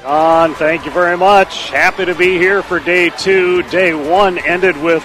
John, thank you very much. Happy to be here for day two. Day one ended with,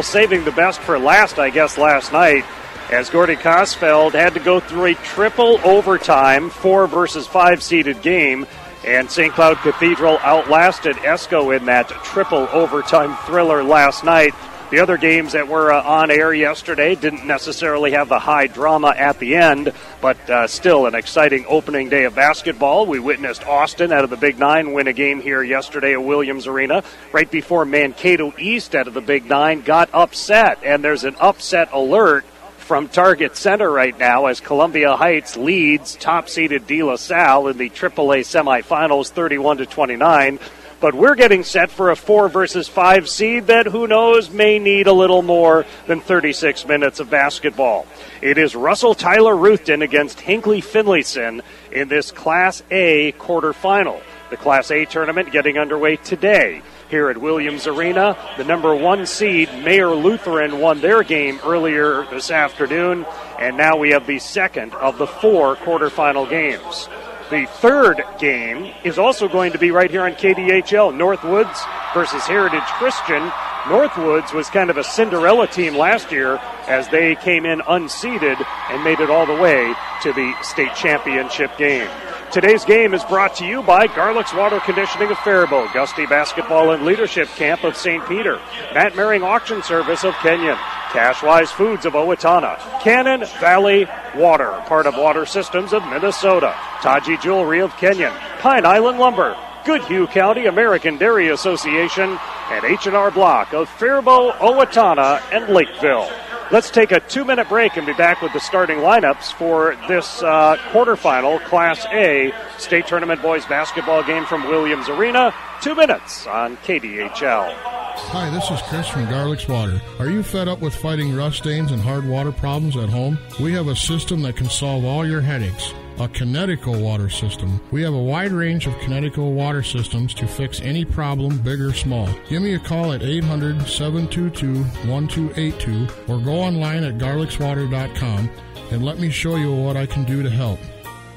saving the best for last, I guess, last night, as Gordy Kosfeld had to go through a triple overtime 4 versus 5 seeded game, and St. Cloud Cathedral outlasted ESCO in that triple overtime thriller last night. The other games that were on air yesterday didn't necessarily have the high drama at the end, but still an exciting opening day of basketball. We witnessed Austin out of the Big Nine win a game here yesterday at Williams Arena. Right before Mankato East out of the Big Nine got upset, and there's an upset alert from Target Center right now as Columbia Heights leads top-seeded De La Salle in the AAA semifinals 31-29. But we're getting set for a 4 versus 5 seed that, who knows, may need a little more than 36 minutes of basketball. It is Russell Tyler Ruthden against Hinkley Finlayson in this Class A quarterfinal. The Class A tournament getting underway today here at Williams Arena. The number 1 seed, Mayor Lutheran, won their game earlier this afternoon, and now we have the second of the 4 quarterfinal games. The third game is also going to be right here on KDHL, Northwoods versus Heritage Christian. Northwoods was kind of a Cinderella team last year as they came in unseeded and made it all the way to the state championship game. Today's game is brought to you by Garlick's Water Conditioning of Faribault, Gusty Basketball and Leadership Camp of St. Peter, Matt Mering Auction Service of Kenyon, Cashwise Foods of Owatonna, Cannon Valley Water, part of Water Systems of Minnesota, Taji Jewelry of Kenyon, Pine Island Lumber, Goodhue County American Dairy Association, and H&R Block of Faribault, Owatonna, and Lakeville. Let's take a 2-minute break and be back with the starting lineups for this quarterfinal Class A state tournament boys basketball game from Williams Arena. 2 minutes on KDHL. Hi, this is Chris from Garlick's Water. Are you fed up with fighting rust stains and hard water problems at home? We have a system that can solve all your headaches. A Kinetico water system. We have a wide range of Kinetico water systems to fix any problem, big or small. Give me a call at 800-722-1282 or go online at garlicswater.com and let me show you what I can do to help.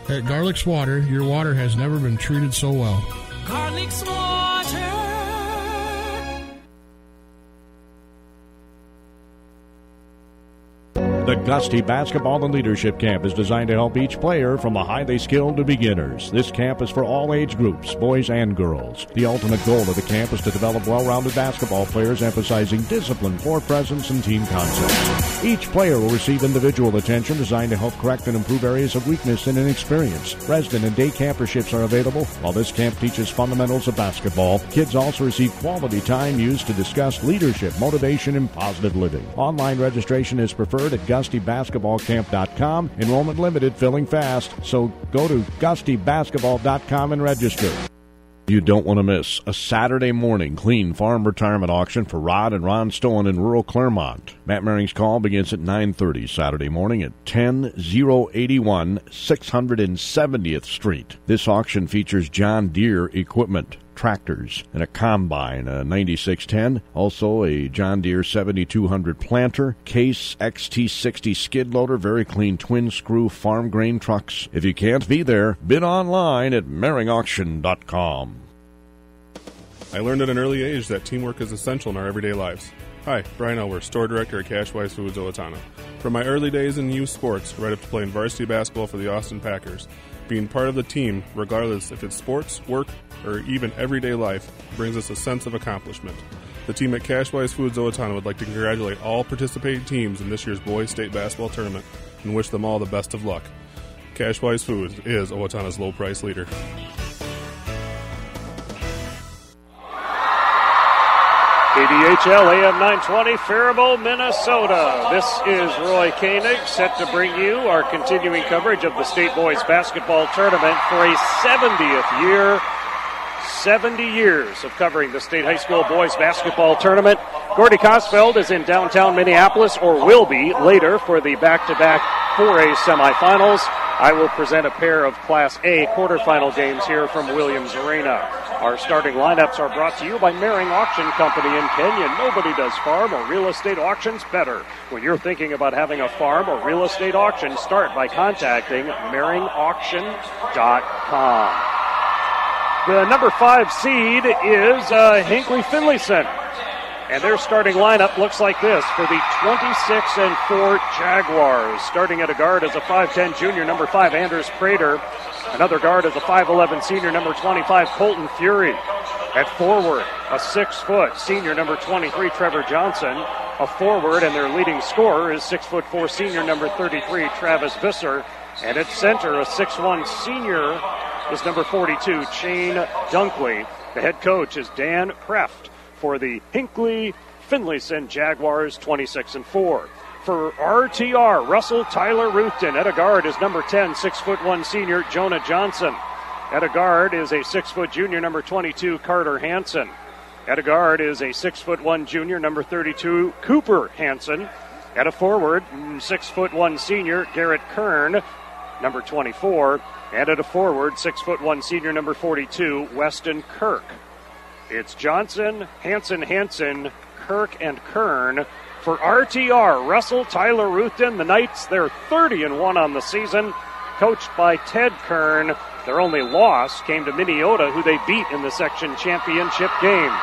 At Garlick's Water, your water has never been treated so well. Garlick's Water. The Gusty Basketball and Leadership Camp is designed to help each player from the highly skilled to beginners. This camp is for all age groups, boys and girls. The ultimate goal of the camp is to develop well-rounded basketball players emphasizing discipline, floor presence, and team concepts. Each player will receive individual attention designed to help correct and improve areas of weakness and inexperience. Resident and day camperships are available. While this camp teaches fundamentals of basketball, kids also receive quality time used to discuss leadership, motivation, and positive living. Online registration is preferred at GustyBasketballCamp.com. Enrollment limited, filling fast, so go to GustyBasketball.com and register. You don't want to miss a Saturday morning clean farm retirement auction for Rod and Ron Stone in rural Claremont. Matt Mering's call begins at 9:30 Saturday morning at 10081 670th Street. This auction features John Deere equipment, tractors, and a combine, a 9610, also a John Deere 7200 planter, Case XT60 skid loader, very clean twin screw farm grain trucks. If you can't be there, bid online at meringauction.com. I learned at an early age that teamwork is essential in our everyday lives. Hi, Brian Elwer, store director at Cashwise Foods Owatonna. From my early days in youth sports, right up to playing varsity basketball for the Austin Packers, being part of the team, regardless if it's sports, work, or even everyday life, brings us a sense of accomplishment. The team at Cashwise Foods Owatonna would like to congratulate all participating teams in this year's boys state basketball tournament and wish them all the best of luck. Cashwise Foods is Owatonna's low price leader. KDHL AM 920, Faribault, Minnesota. This is Roy Koenig, set to bring you our continuing coverage of the State Boys Basketball Tournament for a 70th year. 70 years of covering the State High School Boys Basketball Tournament. Gordy Kosfeld is in downtown Minneapolis, or will be later, for the back-to-back 4A semifinals. I will present a pair of Class A quarterfinal games here from Williams Arena. Our starting lineups are brought to you by Mering Auction Company in Kenyon. Nobody does farm or real estate auctions better. When you're thinking about having a farm or real estate auction, start by contacting meringauction.com. The number 5 seed is Hinckley Finlayson. And their starting lineup looks like this for the 26-4 Jaguars. Starting at a guard is a 5'10 junior, number 5, Anders Prater. Another guard is a 5'11 senior, number 25, Colton Fury. At forward, a 6-foot senior, number 23, Trevor Johnson. A forward, and their leading scorer is 6'4 senior, number 33, Travis Visser. And at center, a 6'1 senior is number 42, Shane Dunkley. The head coach is Dan Kreft for the Hinckley Finlayson Jaguars, 26-4. For RTR, Russell Tyler Ruthton. At a guard is number 10, 6'1 senior, Jonah Johnson. At a guard is a 6-foot junior, number 22, Carter Hansen. At a guard is a 6'1 junior, number 32, Cooper Hansen. At a forward, 6'1 senior, Garrett Kern, number 24. And at a forward, 6'1 senior, number 42, Weston Kirk. It's Johnson, Hansen, Kirk, and Kern. For RTR, Russell Tyler Ruthton. The Knights, they're 30-1 on the season, coached by Ted Kern. Their only loss came to Minneota, who they beat in the section championship game.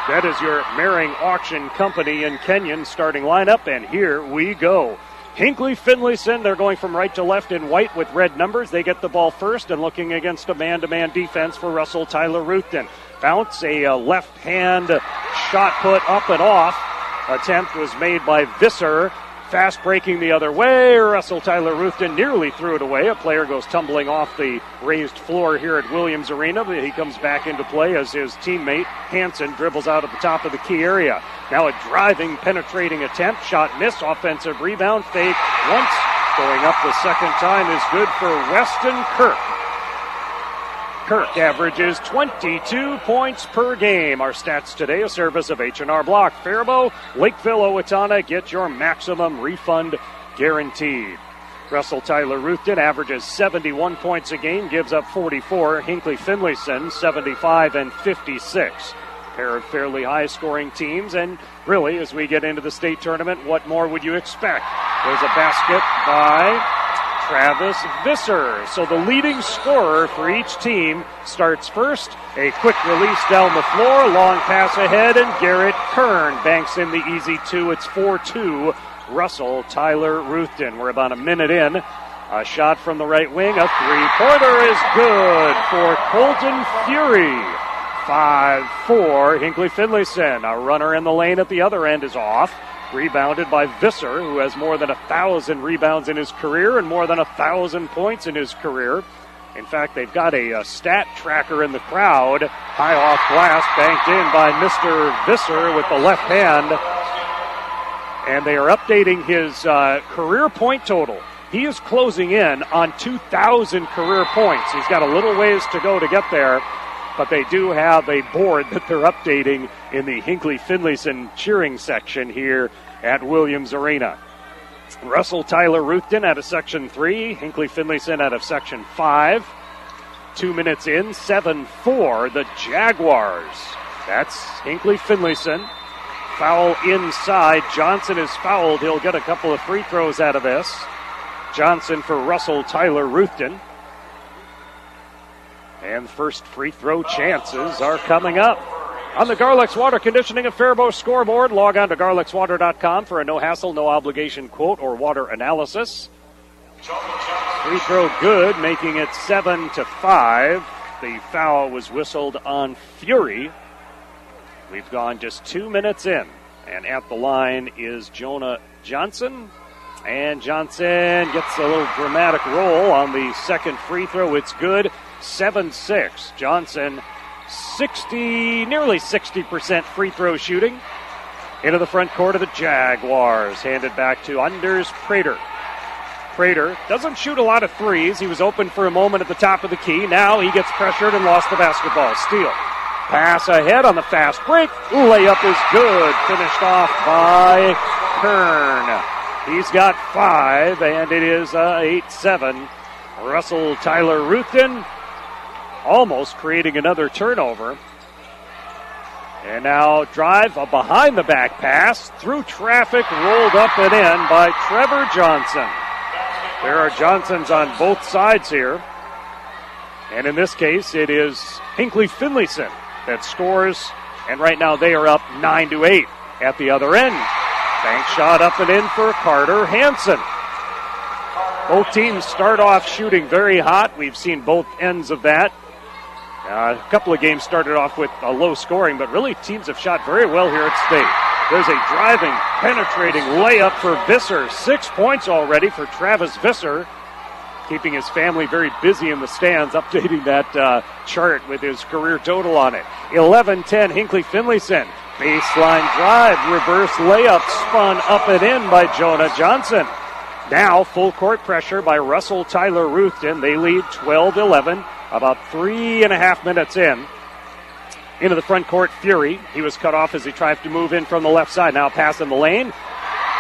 That is your Mering Auction Company in Kenyon starting lineup, and here we go. Hinckley Finlayson, they're going from right to left in white with red numbers. They get the ball first and looking against a man-to-man defense for Russell Tyler Ruthton. Bounce, a left-hand shot put up and off. Attempt was made by Visser. Fast breaking the other way. Russell Tyler Ruthton nearly threw it away. A player goes tumbling off the raised floor here at Williams Arena. He comes back into play as his teammate Hansen dribbles out at the top of the key area. Now a driving, penetrating attempt. Shot miss. Offensive rebound. Fake once. Going up the second time is good for Weston Kirk. Kirk averages 22 points per game. Our stats today, a service of H&R Block. Faribault, Lakeville, Owatonna, get your maximum refund guaranteed. Russell Tyler Ruthton averages 71 points a game, gives up 44. Hinckley Finlayson, 75 and 56. Pair of fairly high-scoring teams, and really, as we get into the state tournament, what more would you expect? There's a basket by Travis Visser. So the leading scorer for each team starts first. A quick release down the floor, long pass ahead, and Garrett Kern banks in the easy 2. It's 4-2, Russell Tyler Ruthton. We're about a minute in. A shot from the right wing, a three-pointer is good for Colton Fury. 5-4, Hinckley Finlayson. A runner in the lane at the other end is off. Rebounded by Visser, who has more than 1,000 rebounds in his career and more than 1,000 points in his career. In fact, they've got a stat tracker in the crowd. High off glass, banked in by Mr. Visser with the left hand. And they are updating his career point total. He is closing in on 2,000 career points. He's got a little ways to go to get there, but they do have a board that they're updating in the Hinckley Finlayson cheering section here at Williams Arena. Russell Tyler Ruthton out of Section 3, Hinckley Finlayson out of Section 5. 2 minutes in, 7-4, the Jaguars. That's Hinckley Finlayson. Foul inside. Johnson is fouled. He'll get a couple of free throws out of this. Johnson for Russell Tyler Ruthton. And first free throw chances are coming up. On the Garlex Water Conditioning and Faribault scoreboard, log on to garlexwater.com for a no-hassle, no-obligation quote or water analysis. Free throw good, making it 7-5. The foul was whistled on Fury. We've gone just 2 minutes in. And at the line is Jonah Johnson. And Johnson gets a little dramatic roll on the second free throw. It's good. 7-6. Johnson, nearly 60% free throw shooting. Into the front court of the Jaguars. Handed back to Anders Prater. Prater doesn't shoot a lot of threes. He was open for a moment at the top of the key. Now he gets pressured and lost the basketball. Steal. Pass ahead on the fast break. Layup is good. Finished off by Kern. He's got 5, and it is 8-7. Russell Tyler Ruthton almost creating another turnover. And now drive, a behind-the-back pass, through traffic, rolled up and in by Trevor Johnson. There are Johnsons on both sides here. And in this case, it is Hinckley Finlayson that scores. And right now they are up 9-8 at the other end. Bank shot up and in for Carter Hansen. Both teams start off shooting very hot. We've seen both ends of that. A couple of games started off with a low scoring, but really teams have shot very well here at State. There's a driving, penetrating layup for Visser. 6 points already for Travis Visser, keeping his family very busy in the stands, updating that chart with his career total on it. 11-10, Hinckley Finlayson. Baseline drive, reverse layup, spun up and in by Jonah Johnson. Now full court pressure by Russell Tyler Ruthden. They lead 12-11, about 3.5 minutes in. Into the front court, Fury. He was cut off as he tried to move in from the left side. Now pass in the lane.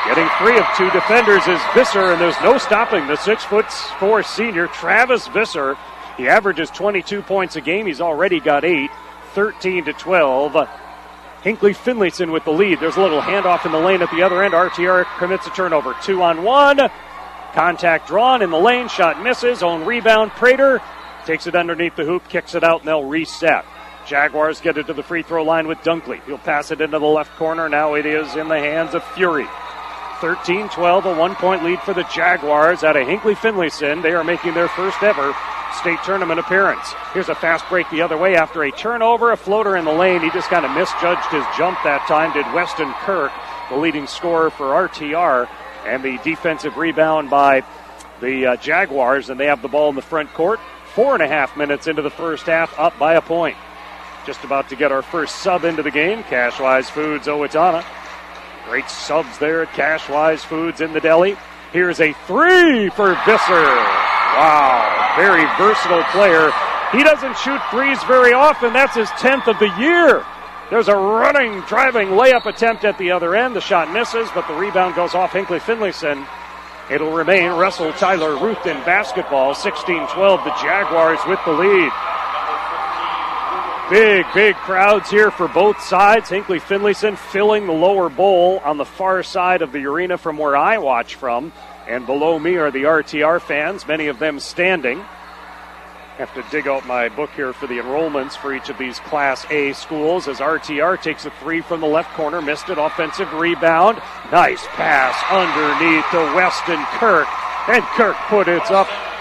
Getting free of two defenders is Visser, and there's no stopping the 6'4" senior, Travis Visser. He averages 22 points a game. He's already got 8, 13-12. Hinckley Finlayson with the lead. There's a little handoff in the lane at the other end. RTR commits a turnover. 2-on-1. Contact drawn in the lane. Shot misses. Own rebound. Prater takes it underneath the hoop, kicks it out, and they'll reset. Jaguars get it to the free throw line with Dunkley. He'll pass it into the left corner. Now it is in the hands of Fury. 13-12, a 1-point lead for the Jaguars out of Hinckley Finlayson. They are making their first ever state tournament appearance. Here's a fast break the other way after a turnover, a floater in the lane. He just kind of misjudged his jump that time, did Weston Kirk, the leading scorer for RTR, and the defensive rebound by the Jaguars, and they have the ball in the front court. 4.5 minutes into the first half, up by a point. Just about to get our first sub into the game, Cashwise Foods Owatonna. Great subs there at Cashwise Foods in the deli. Here's a three for Visser. Wow, very versatile player. He doesn't shoot threes very often. That's his 10th of the year. There's a running, driving layup attempt at the other end. The shot misses, but the rebound goes off Hinckley Finlayson. It'll remain Russell Tyler Ruthden basketball. 16-12, the Jaguars with the lead. Big crowds here for both sides. Hinckley Finlayson filling the lower bowl on the far side of the arena from where I watch from. And below me are the RTR fans, many of them standing. Have to dig out my book here for the enrollments for each of these Class A schools as RTR takes a three from the left corner, missed it, offensive rebound. Nice pass underneath to Weston Kirk, and Kirk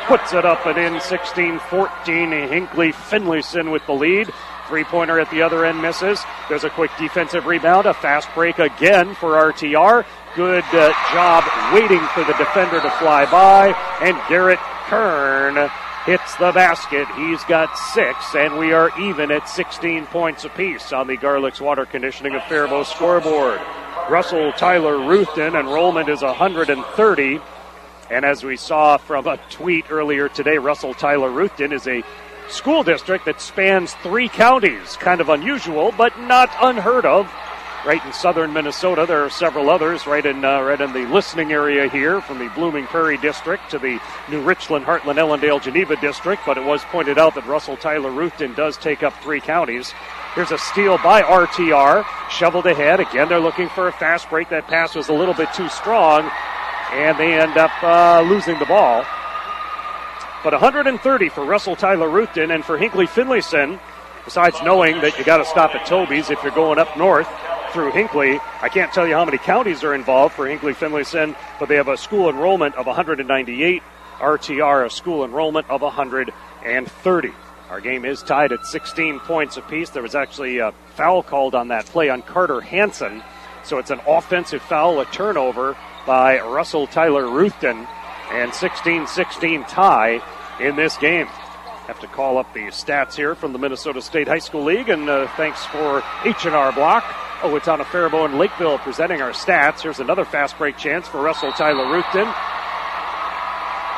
puts it up and in. 16-14, Hinckley Finlayson with the lead. Three-pointer at the other end misses. There's a quick defensive rebound, a fast break again for RTR. Good job waiting for the defender to fly by, and Garrett Kern hits the basket. He's got 6, and we are even at 16 points apiece on the Garlick's Water Conditioning of Faribault scoreboard. Russell Tyler Ruthden, enrollment is 130, and as we saw from a tweet earlier today, Russell Tyler Ruthden is a school district that spans 3 counties. Kind of unusual, but not unheard of. Right in southern Minnesota, there are several others right in the listening area here, from the Blooming Prairie district to the New Richland, Heartland, Ellendale, Geneva district. But it was pointed out that Russell Tyler Ruthden does take up 3 counties. Here's a steal by RTR, shoveled ahead. Again, they're looking for a fast break. That pass was a little bit too strong, and they end up losing the ball. But 130 for Russell Tyler Ruthden, and for Hinckley Finlayson, besides knowing that you got to stop at Toby's if you're going up north through Hinckley. I can't tell you how many counties are involved for Hinckley Finlayson, but they have a school enrollment of 198. RTR, a school enrollment of 130. Our game is tied at 16 points apiece. There was actually a foul called on that play on Carter Hansen. So it's an offensive foul, a turnover by Russell Tyler Ruthden, and 16-16 tie in this game. Have to call up the stats here from the Minnesota State High School League, and thanks for H&R Block. Owatonna, Faribault, and Lakeville presenting our stats. Here's another fast break chance for Russell Tyler Ruthden.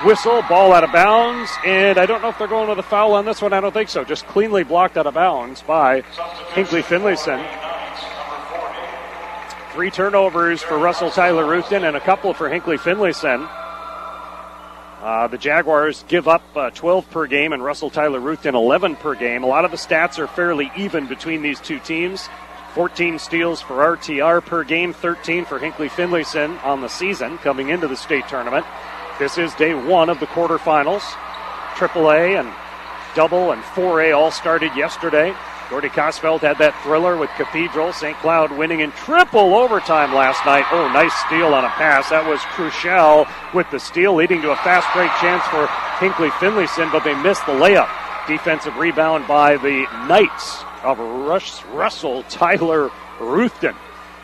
Whistle, ball out of bounds, and I don't know if they're going with a foul on this one. I don't think so. Just cleanly blocked out of bounds by Hinckley Finlayson. 3 turnovers for Russell Tyler Ruthden and a couple for Hinckley Finlayson. The Jaguars give up 12 per game, and Russell Tyler Ruthden 11 per game. A lot of the stats are fairly even between these two teams. 14 steals for RTR per game, 13 for Hinckley Finlayson on the season coming into the state tournament. This is day 1 of the quarterfinals. AAA and double and 4A all started yesterday. Gordy Kosfeld had that thriller with Cathedral. St. Cloud winning in triple overtime last night. Oh, nice steal on a pass. That was Crucial with the steal, leading to a fast break chance for Hinckley Finlayson, but they missed the layup. Defensive rebound by the Knights of Russell Tyler Ruthven.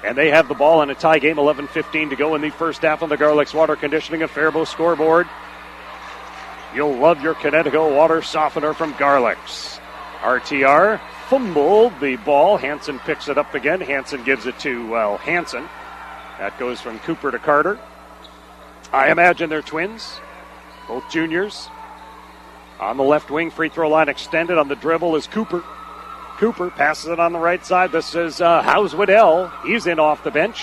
And they have the ball in a tie game, 11:15 to go in the first half on the Garlic's Water Conditioning and Faribault scoreboard. You'll love your Connecticut water softener from Garlic's. RTR fumbled the ball. Hansen picks it up again. Hansen gives it to, Hansen. That goes from Cooper to Carter. I imagine they're twins, both juniors. On the left wing, free throw line extended. On the dribble is Cooper. Cooper passes it on the right side. This is Howes Waddell. He's in off the bench.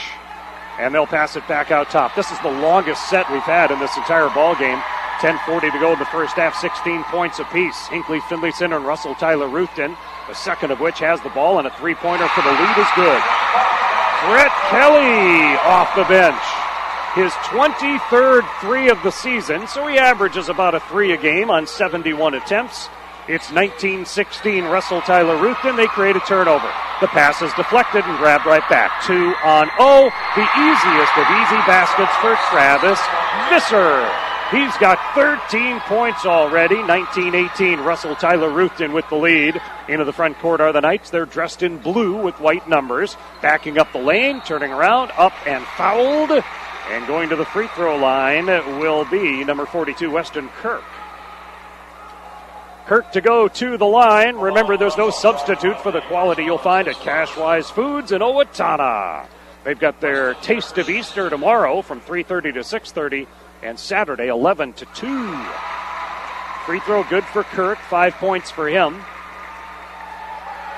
And they'll pass it back out top. This is the longest set we've had in this entire ball game. 10:40 to go in the first half, 16 points apiece. Hinckley Finlayson and Russell Tyler Ruthven, the second of which has the ball, and a three-pointer for the lead is good. Brett Kelly off the bench. His 23rd three of the season, so he averages about a three a game on 71 attempts. It's 19-16 Russell Tyler Ruthven. They create a turnover. The pass is deflected and grabbed right back. 2 on 0. The easiest of easy baskets for Travis Visser. He's got 13 points already. 19-18 Russell Tyler Ruthven with the lead. Into the front court are the Knights. They're dressed in blue with white numbers. Backing up the lane, turning around, up and fouled. And going to the free throw line will be number 42, Weston Kirk. Kirk to go to the line. Remember, there's no substitute for the quality you'll find at Cashwise Foods in Owatonna. They've got their Taste of Easter tomorrow from 3:30 to 6:30 and Saturday 11 to 2. Free throw good for Kirk, 5 points for him.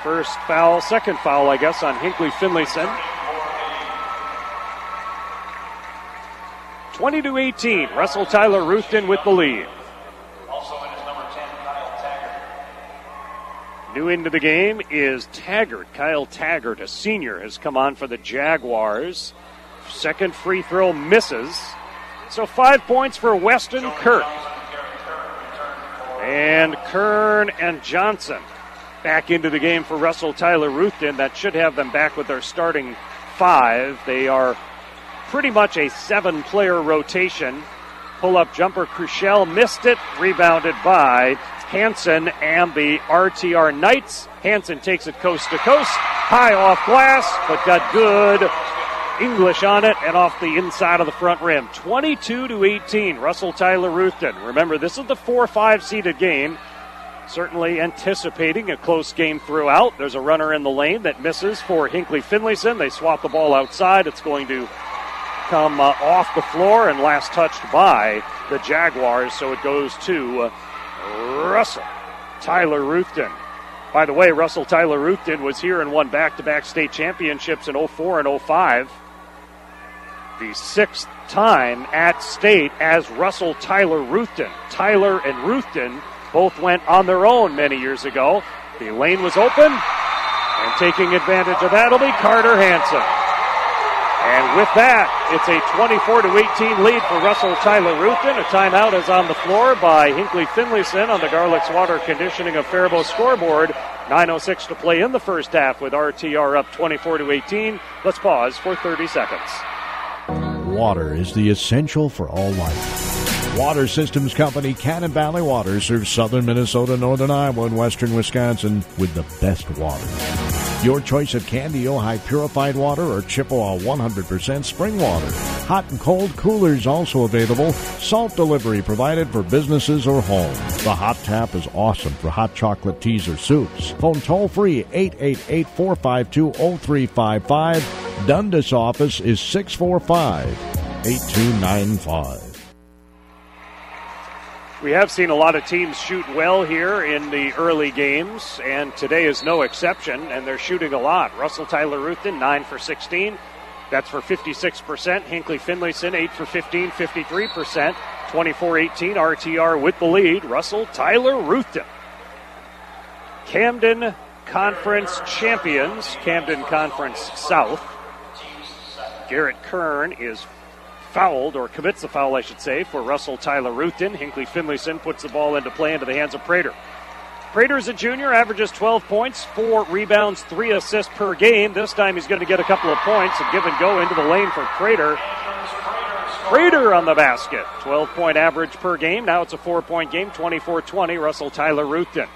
First foul, second foul, I guess, on Hinckley Finlayson. 20-18, Russell Tyler Ruthven with the lead. New into the game is Taggart. Kyle Taggart, a senior, has come on for the Jaguars. Second free throw misses. So 5 points for Weston Kirk. And Kern and Johnson back into the game for Russell Tyler Ruthven. That should have them back with their starting five. They are pretty much a 7-player rotation. Pull-up jumper, Crucial missed it. Rebounded by Hansen and the RTR Knights. Hansen takes it coast to coast. High off glass, but got good English on it and off the inside of the front rim. 22-18, Russell Tyler Ruthven. Remember, this is the 4-5 seeded game. Certainly anticipating a close game throughout. There's a runner in the lane that misses for Hinckley Finlayson. They swap the ball outside. It's going to come off the floor and last touched by the Jaguars, so it goes to Russell Tyler Ruthven. By the way, Russell Tyler Ruthven was here and won back-to-back state championships in 04 and 05. The sixth time at state as Russell Tyler Ruthven. Tyler and Ruthven both went on their own many years ago. The lane was open, and taking advantage of that will be Carter Hansen. And with that, it's a 24-18 lead for Russell Tyler Ruthven. A timeout is on the floor by Hinckley Finlayson on the Garlic's Water Conditioning of Faribault scoreboard. 9:06 to play in the first half with RTR up 24-18. Let's pause for 30 seconds. Water is the essential for all life. Water Systems Company Cannon Valley Water serves southern Minnesota, northern Iowa, and western Wisconsin with the best water. Your choice of Candy Ojai purified water or Chippewa 100% spring water. Hot and cold coolers also available. Salt delivery provided for businesses or homes. The hot tap is awesome for hot chocolate teas or soups. Phone toll free 888-452-0355. Dundas office is 645-8295. We have seen a lot of teams shoot well here in the early games, and today is no exception, and they're shooting a lot. Russell Tyler Ruthven, 9 for 16. That's for 56%. Hinckley Finlayson, 8 for 15, 53%. 24-18, RTR with the lead. Russell Tyler Ruthven. Camden Conference champions, Camden Conference South. Garrett Kern is fouled, or commits the foul, I should say, for Russell Tyler Ruthven. Hinckley Finlayson puts the ball into play into the hands of Prater. Prater's a junior, averages 12 points, 4 rebounds, 3 assists per game. This time he's going to get a couple of points. A give and go into the lane for Prater. Prater on the basket. 12-point average per game. Now it's a 4-point game, 24-20. Russell Tyler Ruthven.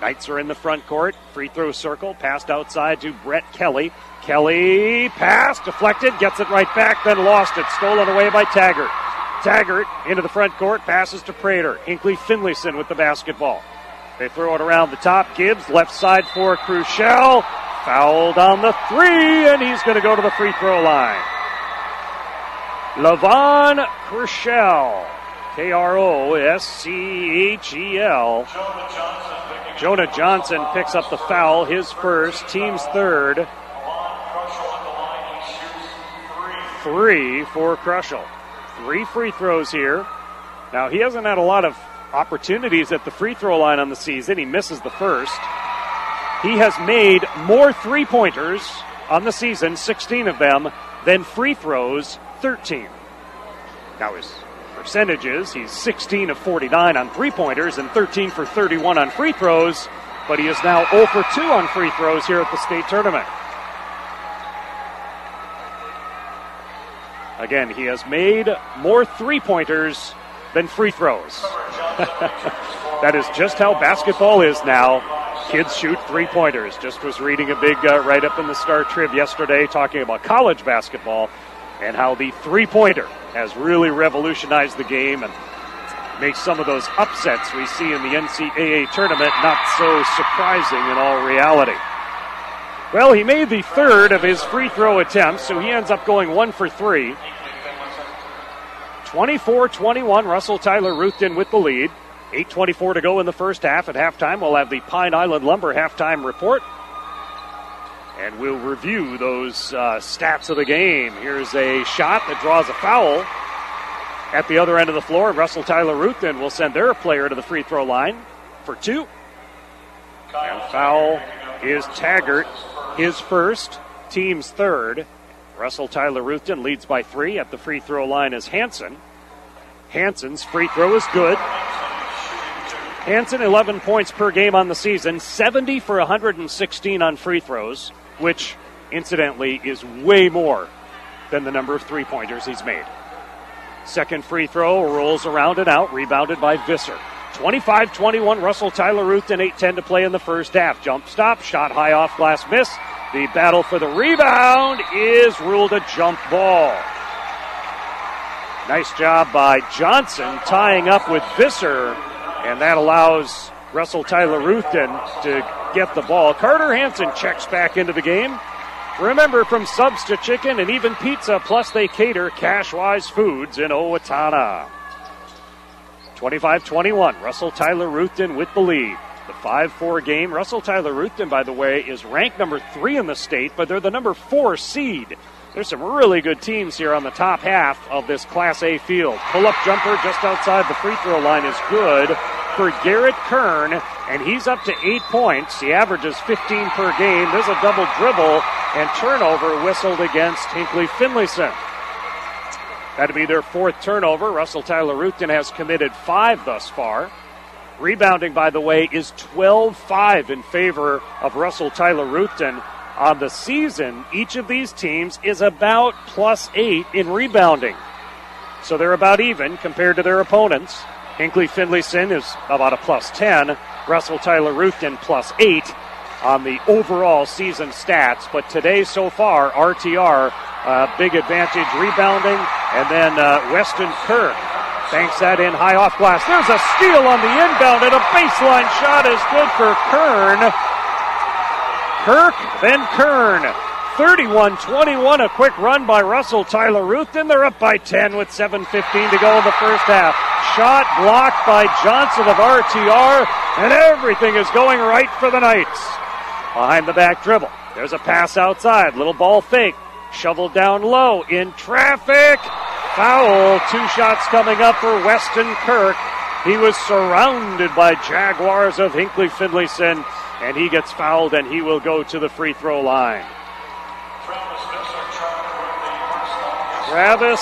Knights are in the front court. Free throw circle. Passed outside to Brett Kelly. Kelly pass, deflected, gets it right back, then lost it. Stolen away by Taggart. Taggart into the front court, passes to Prater. Hinkley Finlayson with the basketball. They throw it around the top. Gibbs, left side for Crushell. Fouled on the 3, and he's going to go to the free throw line. Levon Crushell. K-R-O-S-C-H-E-L. Jonah Johnson picks up the foul, his first, team's third. 3 for Crushell. 3 free throws here. Now, he hasn't had a lot of opportunities at the free throw line on the season. He misses the first. He has made more three-pointers on the season, 16 of them, than free throws, 13. Now, his percentages, he's 16 of 49 on three-pointers and 13 for 31 on free throws, but he is now 0 for 2 on free throws here at the state tournament. Again, he has made more three-pointers than free throws. That is just how basketball is now. Kids shoot three-pointers. Just was reading a big write-up in the Star Trib yesterday talking about college basketball and how the three-pointer has really revolutionized the game and makes some of those upsets we see in the NCAA tournament not so surprising in all reality. Well, he made the third of his free throw attempts, so he ends up going 1 for 3. 24-21, Russell Tyler Ruthven with the lead. 8:24 to go in the first half. At halftime, we'll have the Pine Island Lumber halftime report. And we'll review those stats of the game. Here's a shot that draws a foul at the other end of the floor. Russell Tyler Ruthven will send their player to the free throw line for 2. And foul is Taggart, his first, team's third. Russell Tyler Ruthven leads by 3. At the free throw line is Hansen. Hansen's free throw is good. Hansen, 11 points per game on the season, 70 for 116 on free throws, which, incidentally, is way more than the number of three-pointers he's made. Second free throw rolls around and out, rebounded by Visser. 25-21, Russell Tyler Ruthven, 8:10 to play in the first half. Jump stop, shot high off glass, miss. The battle for the rebound is ruled a jump ball. Nice job by Johnson tying up with Visser, and that allows Russell Tyler Ruthven to get the ball. Carter Hansen checks back into the game. Remember, from subs to chicken and even pizza, plus they cater Cash-Wise Foods in Owatonna. 25-21, Russell Tyler Ruthven with the lead. The 5-4 game. Russell Tyler Ruthven, by the way, is ranked number 3 in the state, but they're the number 4 seed. There's some really good teams here on the top half of this Class A field. Pull-up jumper just outside the free throw line is good for Garrett Kern, and he's up to 8 points. He averages 15 per game. There's a double dribble and turnover whistled against Hinkley Finlayson. That'll be their 4th turnover. Russell Tyler Ruthven has committed 5 thus far. Rebounding, by the way, is 12-5 in favor of Russell Tyler Ruthven. On the season, each of these teams is about +8 in rebounding. So they're about even compared to their opponents. Hinkley Finlayson is about a +10. Russell Tyler Ruthven +8 on the overall season stats. But today so far, RTR, big advantage rebounding. And then Weston Kirk banks that in high off glass. There's a steal on the inbound, and a baseline shot is good for Kern. Kirk, then Kern. 31-21, a quick run by Russell Tyler Ruthven. They're up by 10 with 7:15 to go in the first half. Shot blocked by Johnson of RTR, and everything is going right for the Knights. Behind the back dribble. There's a pass outside. Little ball fake. Shoveled down low. In traffic. Foul. 2 shots coming up for Weston Kirk. He was surrounded by Jaguars of Hinkley Finlayson, and he gets fouled, and he will go to the free throw line. Travis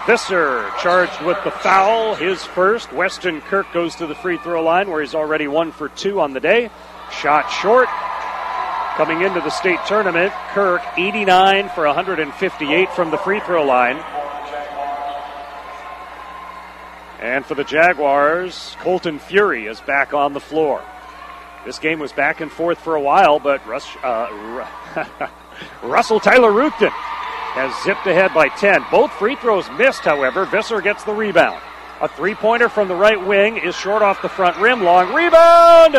Visser charged with the foul, his first. Weston Kirk goes to the free throw line where he's already 1 for 2 on the day. Shot short. Coming into the state tournament, Kirk 89 for 158 from the free throw line. And for the Jaguars, Colton Fury is back on the floor. This game was back and forth for a while, but Russell Tyler Ruthden has zipped ahead by 10. Both free throws missed, however. Visser gets the rebound. A three-pointer from the right wing is short off the front rim. Long rebound!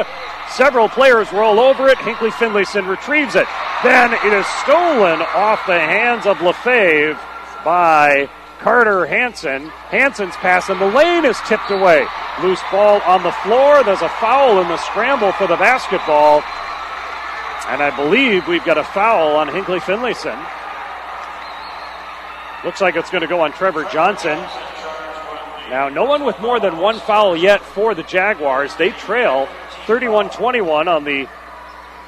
Several players roll over it. Hinckley Finlayson retrieves it. Then it is stolen off the hands of Lefebvre by Carter Hansen. Hansen's pass in the lane is tipped away. Loose ball on the floor. There's a foul in the scramble for the basketball. And I believe we've got a foul on Hinckley Finlayson. Looks like it's going to go on Trevor Johnson. Now, no one with more than one foul yet for the Jaguars. They trail 31-21 on the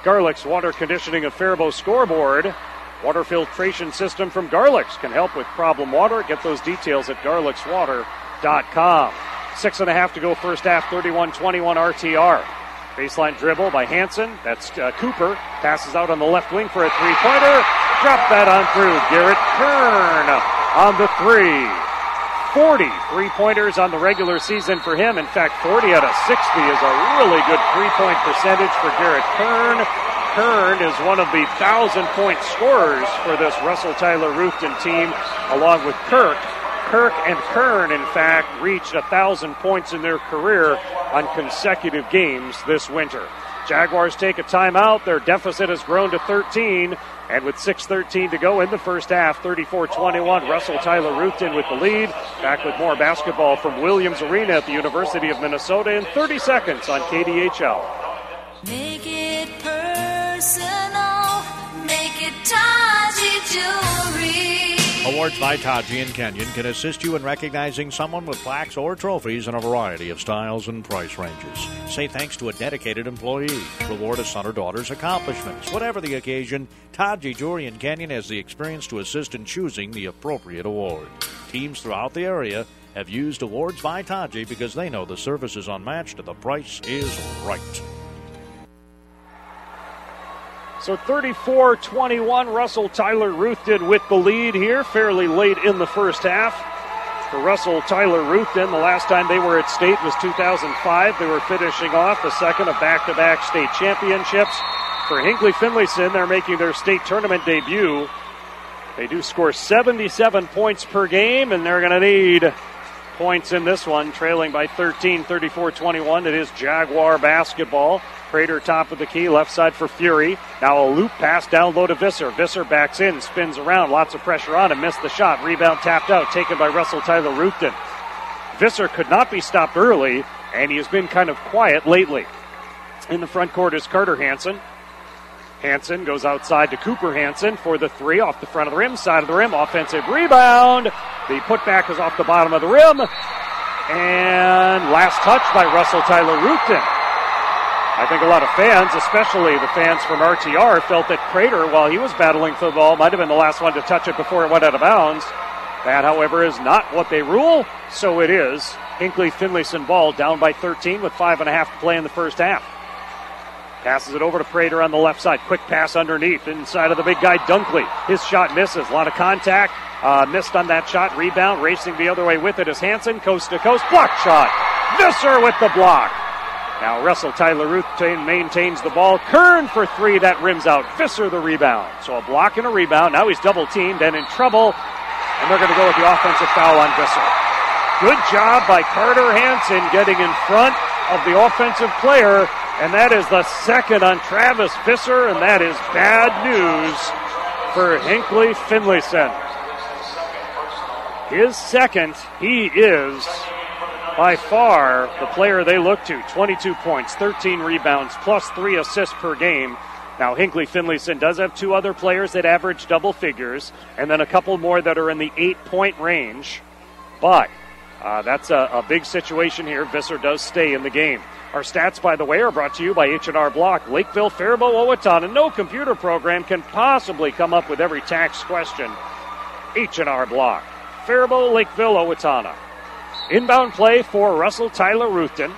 Garlick's Water Conditioning of Faribault scoreboard. Water filtration system from Garlick's can help with problem water. Get those details at garlickswater.com. 6.5 to go first half, 31-21 RTR. Baseline dribble by Hansen. That's Cooper. Passes out on the left wing for a three-pointer. Drop that on through. Garrett Kern on the three. 40 three-pointers on the regular season for him. In fact, 40 out of 60 is a really good three-point percentage for Garrett Kern. Kern is one of the 1,000-point scorers for this Russell Tyler Ruthden team, along with Kirk. Kirk and Kern, in fact, reached 1,000 points in their career on consecutive games this winter. Jaguars take a timeout. Their deficit has grown to 13. And with 6:13 to go in the first half, 34-21, Russell Tyler Ruthden with the lead. Back with more basketball from Williams Arena at the University of Minnesota in 30 seconds on KDHL. Make it personal. Make it Taji Jewelry. Awards by Taji and Kenyon can assist you in recognizing someone with plaques or trophies in a variety of styles and price ranges. Say thanks to a dedicated employee. Reward a son or daughter's accomplishments. Whatever the occasion, Taji Jewelry and Kenyon has the experience to assist in choosing the appropriate award. Teams throughout the area have used Awards by Taji because they know the service is unmatched and the price is right. So 34-21, Russell Tyler Ruthden with the lead here, fairly late in the first half. For Russell Tyler Ruthden, the last time they were at state was 2005. They were finishing off the second of back-to-back state championships. For Hinckley Finlayson, they're making their state tournament debut. They do score 77 points per game, and they're going to need points in this one, trailing by 13, 34-21. It is Jaguar basketball. Prater top of the key, left side for Fury. Now a loop pass down low to Visser. Visser backs in, spins around, lots of pressure on him, missed the shot. Rebound tapped out, taken by Russell Tyler Ruthden. Visser could not be stopped early, and he has been kind of quiet lately. In the front court is Carter Hansen. Hansen goes outside to Cooper Hansen for the three off the front of the rim, side of the rim, offensive rebound. The putback is off the bottom of the rim. And last touch by Russell Tyler Ruthden. I think a lot of fans, especially the fans from RTR, felt that Prater, while he was battling for the ball, might have been the last one to touch it before it went out of bounds. That, however, is not what they rule, so it is. Hinckley Finlayson ball down by 13 with 5.5 to play in the first half. Passes it over to Prater on the left side. Quick pass underneath, inside of the big guy, Dunkley. His shot misses. A lot of contact. Missed on that shot. Rebound. Racing the other way with it is Hansen. Coast to coast. Block shot. Visser with the block. Now Russell Tyler Ruthden maintains the ball. Kern for three. That rims out. Visser the rebound. So a block and a rebound. Now he's double teamed and in trouble. And they're going to go with the offensive foul on Visser. Good job by Carter Hansen getting in front of the offensive player. And that is the second on Travis Visser, and that is bad news for Hinckley Finlayson. His second, he is by far the player they look to. 22 points, 13 rebounds, plus 3 assists per game. Now, Hinckley Finlayson does have two other players that average double figures, and then a couple more that are in the 8-point range. But that's a big situation here. Visser does stay in the game. Our stats, by the way, are brought to you by H&R Block. Lakeville, Faribault, Owatonna. No computer program can possibly come up with every tax question. H&R Block. Faribault, Lakeville, Owatonna. Inbound play for Russell Tyler Ruthven.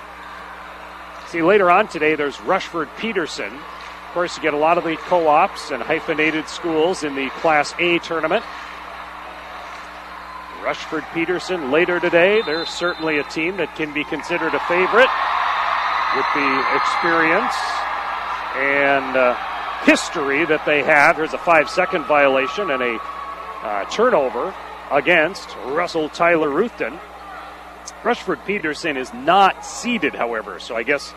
See, later on today, there's Rushford Peterson. Of course, you get a lot of the co-ops and hyphenated schools in the Class A tournament. Rushford Peterson later today. They're certainly a team that can be considered a favorite with the experience and history that they have. There's a 5-second violation and a turnover against Russell Tyler Ruthven. Rushford Peterson is not seeded, however, so I guess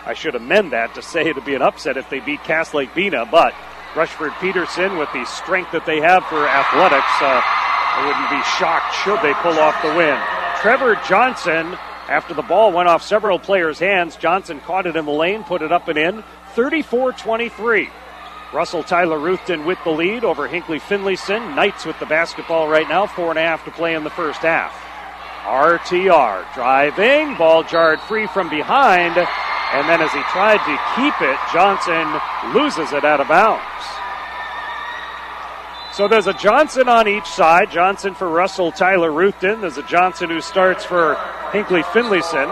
I should amend that to say it'd be an upset if they beat Cass Lake Bena, but Rushford Peterson, with the strength that they have for athletics, I wouldn't be shocked should they pull off the win. Trevor Johnson, after the ball went off several players' hands, Johnson caught it in the lane, put it up and in, 34-23. Russell Tyler Ruthven with the lead over Hinckley Finlayson. Knights with the basketball right now, 4.5 to play in the first half. RTR driving, ball jarred free from behind, and then as he tried to keep it, Johnson loses it out of bounds. So there's a Johnson on each side. Johnson for Russell Tyler Ruthven. There's a Johnson who starts for Hinckley Finlayson.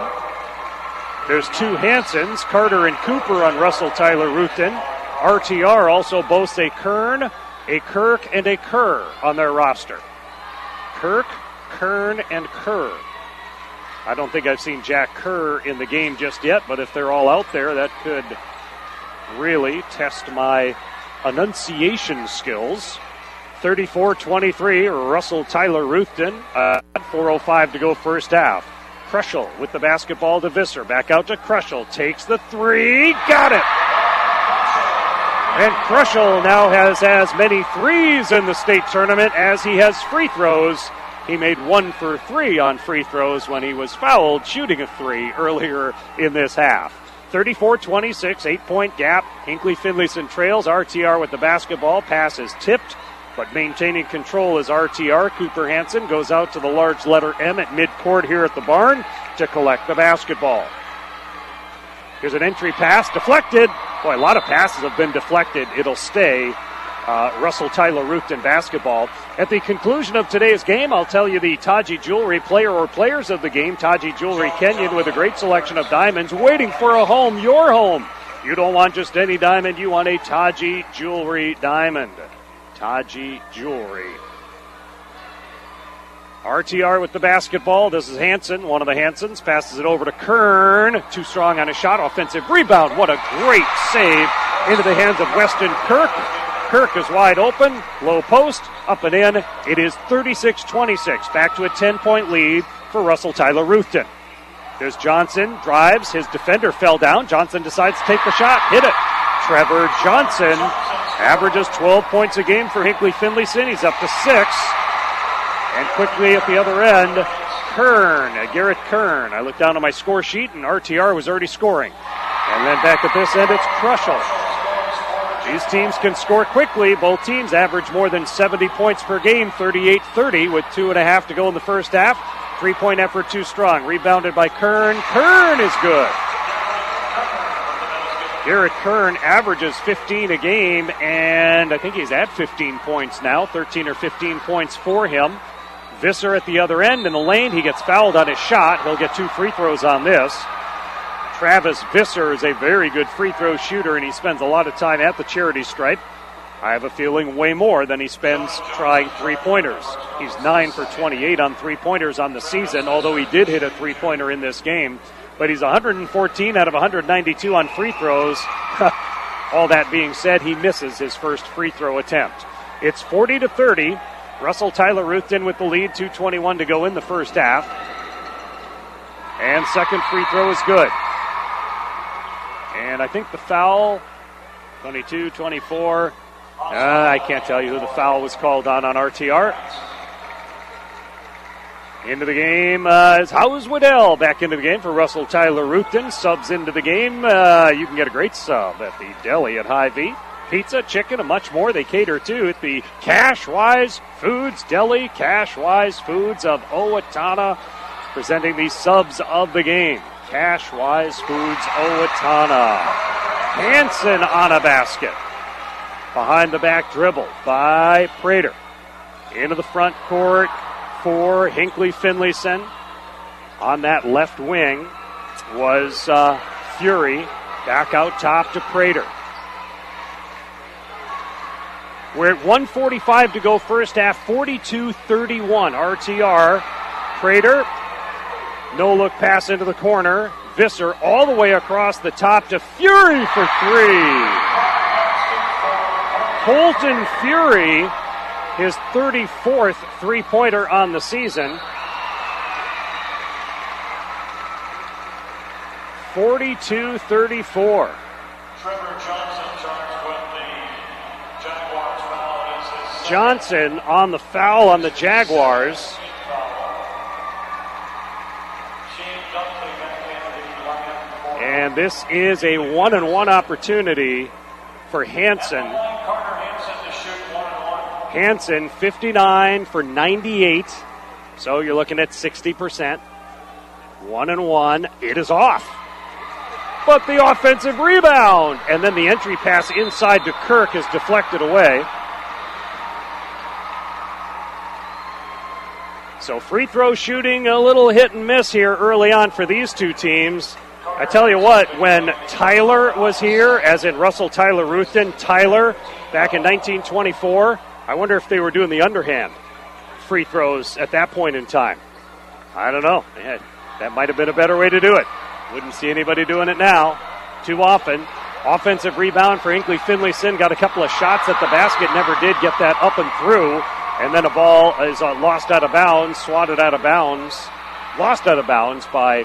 There's two Hansons, Carter and Cooper on Russell Tyler Ruthven. RTR also boasts a Kern, a Kirk, and a Kerr on their roster. Kirk, Kern, and Kerr. I don't think I've seen Jack Kerr in the game just yet, but if they're all out there, that could really test my enunciation skills. 34-23, Russell Tyler Ruthven. 4:05 to go first half. Kruschel with the basketball to Visser. Back out to Kruschel. Takes the three. Got it! And Kruschel now has as many threes in the state tournament as he has free throws. He made 1 for 3 on free throws when he was fouled shooting a three earlier in this half. 34-26, 8-point gap. Hinckley Finlayson trails. RTR with the basketball. Pass is tipped, but maintaining control is RTR. Cooper Hansen goes out to the large letter M at midcourt here at the barn to collect the basketball. Here's an entry pass, deflected. Boy, a lot of passes have been deflected. It'll stay Russell Tyler Ruthven basketball. At the conclusion of today's game, I'll tell you the Taji Jewelry player or players of the game. Taji Jewelry Kenyon with a great selection of diamonds waiting for a home, your home. You don't want just any diamond, you want a Taji Jewelry diamond. Taji Jewelry. RTR with the basketball. This is Hansen, one of the Hansons. Passes it over to Kern. Too strong on a shot. Offensive rebound. What a great save into the hands of Weston Kirk. Kirk is wide open. Low post. Up and in. It is 36-26. Back to a 10-point lead for Russell Tyler Ruthven. There's Johnson. Drives. His defender fell down. Johnson decides to take the shot. Hit it. Trevor Johnson averages 12 points a game for Hinckley Finlayson. He's up to 6. And quickly at the other end, Garrett Kern. I looked down on my score sheet, and RTR was already scoring. And then back at this end, it's Kruschel. These teams can score quickly. Both teams average more than 70 points per game, 38-30, with 2.5 to go in the first half. 3-point effort too strong. Rebounded by Kern. Kern is good. Garrett Kern averages 15 a game, and I think he's at 15 points now, 13 or 15 points for him. Visser at the other end in the lane. He gets fouled on his shot. He'll get 2 free throws on this. Travis Visser is a very good free throw shooter, and he spends a lot of time at the charity stripe. I have a feeling way more than he spends trying three-pointers. He's 9 for 28 on three-pointers on the season, although he did hit a three-pointer in this game. But he's 114 out of 192 on free throws. All that being said, he misses his first free throw attempt. It's 40-30. Russell Tyler Ruthven with the lead, 2:21 to go in the first half. And second free throw is good. And I think the foul, 22-24. I can't tell you who the foul was called on RTR. Into the game is Howes Waddell back into the game for Russell Tyler Ruthven. Subs into the game. You can get a great sub at the deli at Hy-Vee. Pizza, chicken, and much more they cater to at the Cash-Wise Foods Deli. Cash-Wise Foods of Owatonna presenting the subs of the game. Cash-Wise Foods Owatonna. Hansen on a basket. Behind the back dribble by Prater. Into the front court for Hinckley Finlayson. On that left wing was Fury. Back out top to Prater. We're at 1:45 to go first half, 42-31. RTR. Prater. No-look pass into the corner. Visser all the way across the top to Fury for three. Colton Fury, his 34th three-pointer on the season. 42-34. Johnson on the foul on the Jaguars. And this is a 1-and-1 opportunity for Hansen. Hansen, 59 for 98. So you're looking at 60%. 1-and-1. It is off. But the offensive rebound. And then the entry pass inside to Kirk is deflected away. So free throw shooting a little hit and miss here early on for these two teams. I tell you what, when Tyler was here, as in Russell Tyler Ruthven, Tyler back in 1924, I wonder if they were doing the underhand free throws at that point in time. I don't know. That might have been a better way to do it. Wouldn't see anybody doing it now too often. Offensive rebound for Hinckley Finlayson. Got a couple of shots at the basket, never did get that up and through. And then a ball is lost out of bounds, swatted out of bounds, lost out of bounds by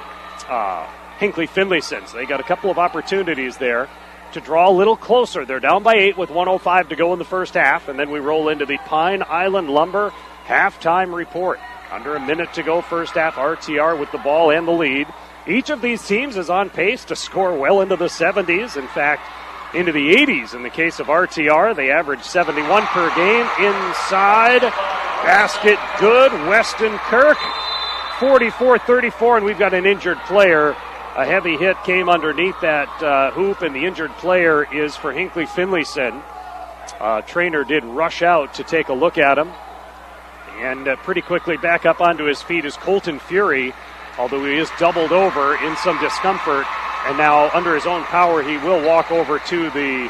Hinckley Finlayson. So they got a couple of opportunities there to draw a little closer. They're down by 8 with 1:05 to go in the first half. And then we roll into the Pine Island Lumber halftime report. Under a minute to go first half. RTR with the ball and the lead. Each of these teams is on pace to score well into the 70s. In fact, into the 80s in the case of RTR. They average 71 per game. Inside. Basket good. Weston Kirk. 44-34, and we've got an injured player. A heavy hit came underneath that hoop, and the injured player is for Hinckley Finlayson. Trainer did rush out to take a look at him. And pretty quickly back up onto his feet is Colton Fury, although he is doubled over in some discomfort. And now, under his own power, he will walk over to the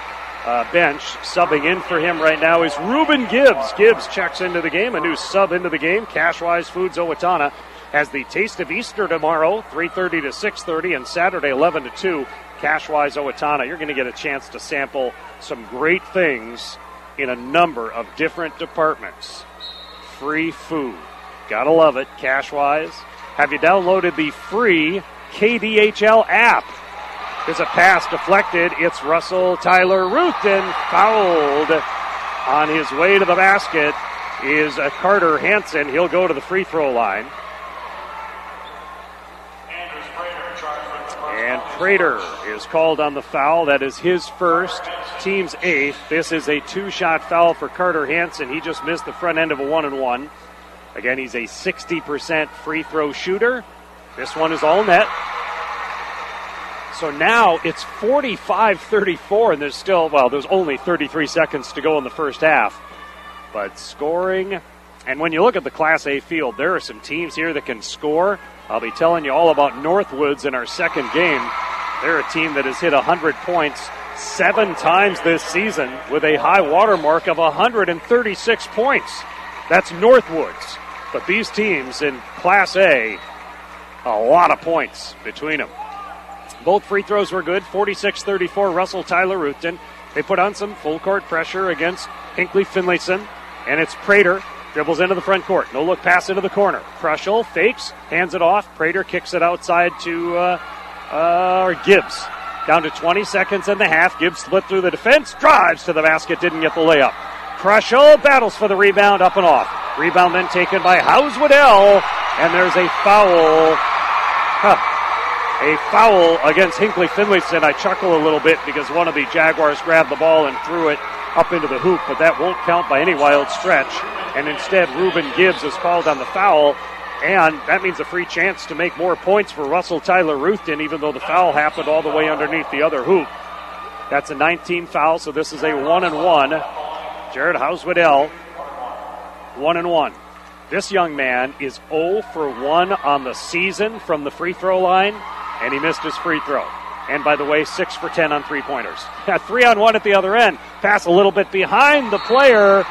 bench. Subbing in for him right now is Reuben Gibbs. Gibbs checks into the game, a new sub into the game. Cashwise Foods Owatonna has the Taste of Easter tomorrow, 3:30 to 6:30, and Saturday, 11 to 2, Cashwise Owatonna. You're going to get a chance to sample some great things in a number of different departments. Free food. Gotta love it. Cashwise. Have you downloaded the free KDHL app? There's a pass deflected. It's Russell Tyler Ruthven fouled on his way to the basket is Carter Hansen. He'll go to the free throw line. And Prater is called on the foul. That is his first, team's 8th. This is a 2-shot foul for Carter Hansen. He just missed the front end of a 1-and-1. Again, he's a 60% free throw shooter. This one is all net. So now it's 45-34, and there's only 33 seconds to go in the first half. But scoring, and when you look at the Class A field, there are some teams here that can score. I'll be telling you all about Northwoods in our second game. They're a team that has hit 100 points 7 times this season with a high water mark of 136 points. That's Northwoods. But these teams in Class A, a lot of points between them. Both free throws were good, 46-34, Russell Tyler Ruthven. They put on some full court pressure against Hinckley Finlayson, and it's Prater. Dribbles into the front court. No look pass into the corner. Krushel fakes, hands it off. Prater kicks it outside to Gibbs. Down to 20 seconds in the half. Gibbs split through the defense. Drives to the basket. Didn't get the layup. Krushel battles for the rebound, up and off. Rebound then taken by House-Waddell. And there's a foul. A foul against Hinckley Finlayson. I chuckle a little bit because one of the Jaguars grabbed the ball and threw it up into the hoop, but that won't count by any wild stretch. And instead, Reuben Gibbs is called on the foul, and that means a free chance to make more points for Russell Tyler Ruthven, even though the foul happened all the way underneath the other hoop. That's a 19 foul, so this is a 1-and-1. Jared House-Waddell, 1-and-1. This young man is 0 for 1 on the season from the free throw line, and he missed his free throw. And by the way, 6 for 10 on three-pointers. 3-on-1 at the other end. Pass a little bit behind the player.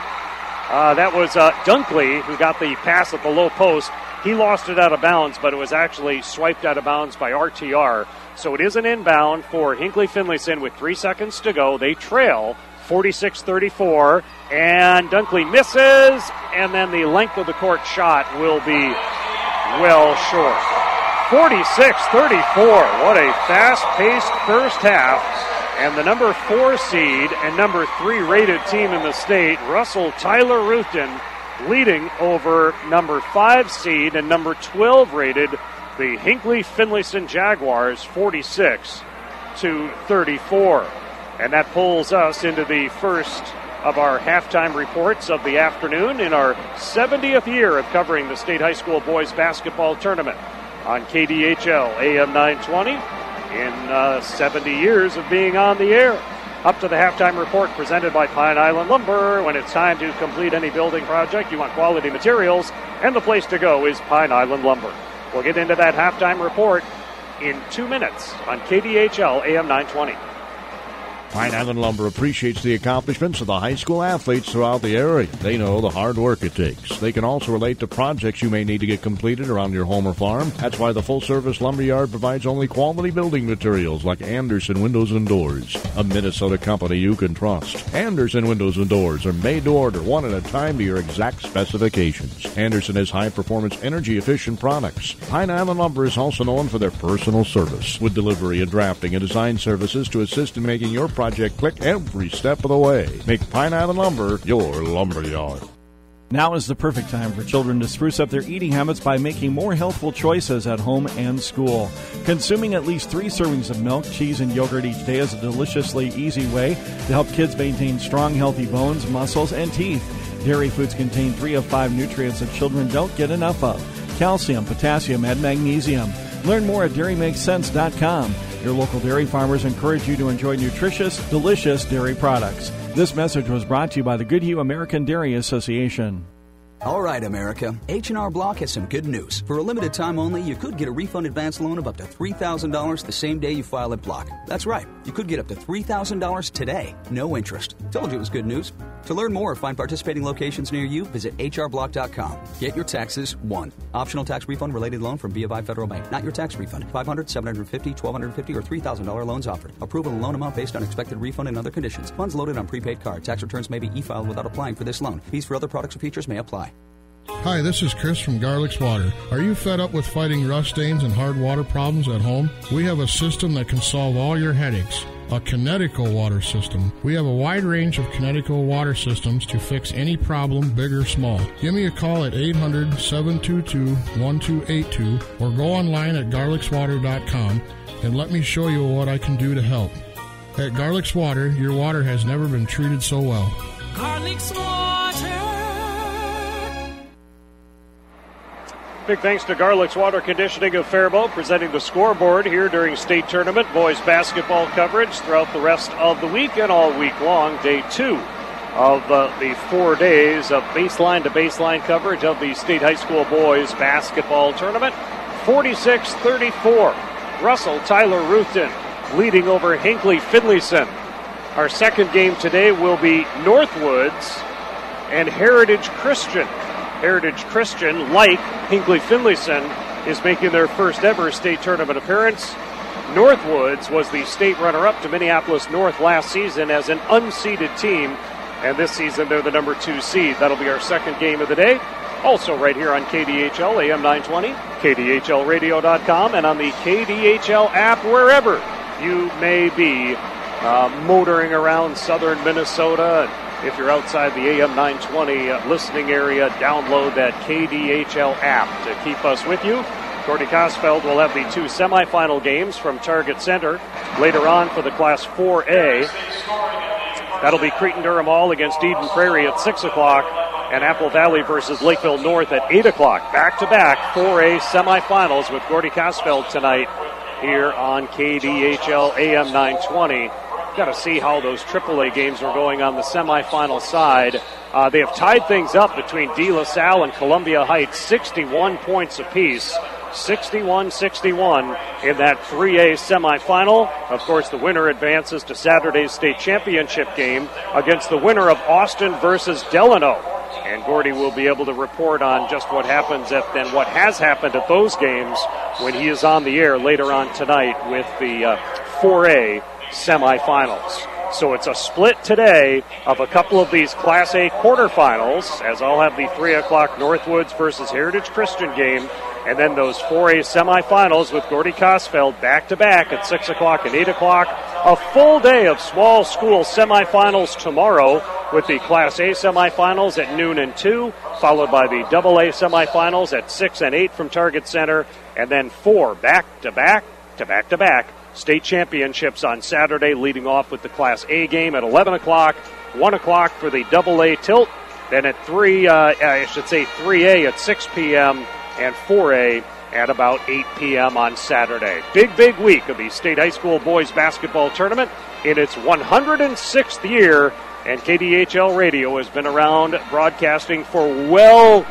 That was Dunkley who got the pass at the low post. He lost it out of bounds, but it was actually swiped out of bounds by RTR. So it is an inbound for Hinkley Finlayson with 3 seconds to go. They trail 46-34, and Dunkley misses, and then the length of the court shot will be well short. 46-34. What a fast-paced first half. And the number 4 seed and number 3 rated team in the state, Russell Tyler Ruthden, leading over number 5 seed and number 12 rated, the Hinkley Finlayson Jaguars, 46-34. And that pulls us into the first of our halftime reports of the afternoon in our 70th year of covering the State High School Boys Basketball Tournament on KDHL AM 920 in 70 years of being on the air. Up to the halftime report presented by Pine Island Lumber. When it's time to complete any building project, you want quality materials, and the place to go is Pine Island Lumber. We'll get into that halftime report in 2 minutes on KDHL AM 920. Pine Island Lumber appreciates the accomplishments of the high school athletes throughout the area. They know the hard work it takes. They can also relate to projects you may need to get completed around your home or farm. That's why the full-service lumberyard provides only quality building materials like Anderson Windows and Doors, a Minnesota company you can trust. Anderson Windows and Doors are made to order, one at a time to your exact specifications. Anderson has high-performance, energy-efficient products. Pine Island Lumber is also known for their personal service, with delivery and drafting and design services to assist in making your project click every step of the way. Make Pine Island Lumber your lumberyard. Now is the perfect time for children to spruce up their eating habits by making more healthful choices at home and school. Consuming at least 3 servings of milk, cheese, and yogurt each day is a deliciously easy way to help kids maintain strong, healthy bones, muscles, and teeth. Dairy foods contain 3 of 5 nutrients that children don't get enough of: calcium, potassium, and magnesium. Learn more at DairyMakesSense.com. Your local dairy farmers encourage you to enjoy nutritious, delicious dairy products. This message was brought to you by the Goodhue American Dairy Association. All right, America. H&R Block has some good news. For a limited time only, you could get a refund advance loan of up to $3,000 the same day you file at Block. That's right. You could get up to $3,000 today. No interest. Told you it was good news. To learn more or find participating locations near you, visit hrblock.com. Get your taxes won. Optional tax refund related loan from BofI Federal Bank. Not your tax refund. $500, $750, $1,250, or $3,000 loans offered. Approval and loan amount based on expected refund and other conditions. Funds loaded on prepaid card. Tax returns may be e-filed without applying for this loan. Fees for other products or features may apply. Hi, this is Chris from Garlic's Water. Are you fed up with fighting rust stains and hard water problems at home? We have a system that can solve all your headaches. A Kinetico water system. We have a wide range of Kinetico water systems to fix any problem, big or small. Give me a call at 800-722-1282 or go online at garlicswater.com and let me show you what I can do to help. At Garlic's Water, your water has never been treated so well. Garlic's Water. Big thanks to Garlic's Water Conditioning of Faribault, presenting the scoreboard here during state tournament boys basketball coverage throughout the rest of the week and all week long. Day 2 of the 4 days of baseline to baseline coverage of the state high school boys basketball tournament. 46-34. Russell Tyler Ruthden leading over Hinkley Finlayson. Our second game today will be Northwoods and Heritage Christian. Heritage Christian, like Hinkley Finlayson, is making their first ever state tournament appearance. Northwoods was the state runner-up to Minneapolis North last season as an unseeded team, and this season they're the number 2 seed. That'll be our second game of the day. Also right here on KDHL AM 920, KDHLradio.com, and on the KDHL app wherever you may be motoring around southern Minnesota. If you're outside the AM 920 listening area, download that KDHL app to keep us with you. Gordy Kosfeld will have the 2 semifinal games from Target Center later on for the Class 4A. That'll be Cretin-Durham Hall against Eden Prairie at 6 o'clock and Apple Valley versus Lakeville North at 8 o'clock. Back-to-back 4A semifinals with Gordy Kosfeld tonight here on KDHL AM 920. Got to see how those AAA games are going on the semifinal side. They have tied things up between De La Salle and Columbia Heights, 61 points apiece. 61-61 in that 3A semifinal. Of course, the winner advances to Saturday's state championship game against the winner of Austin versus Delano. And Gordy will be able to report on just what happens and what has happened at those games when he is on the air later on tonight with the 4A semifinals. So it's a split today of a couple of these Class A quarterfinals, as I'll have the 3 o'clock Northwoods versus Heritage Christian game, and then those 4A semifinals with Gordy Kosfeld back-to-back at 6 o'clock and 8 o'clock. A full day of small school semifinals tomorrow with the Class A semifinals at noon and 2, followed by the AA semifinals at 6 and 8 from Target Center, and then 4 back-to-back state championships on Saturday, leading off with the Class A game at 11 o'clock, 1 o'clock for the AA tilt, then at 3A at 6 p.m., and 4A at about 8 p.m. on Saturday. Big week of the State High School Boys Basketball Tournament in its 106th year, and KDHL Radio has been around broadcasting for well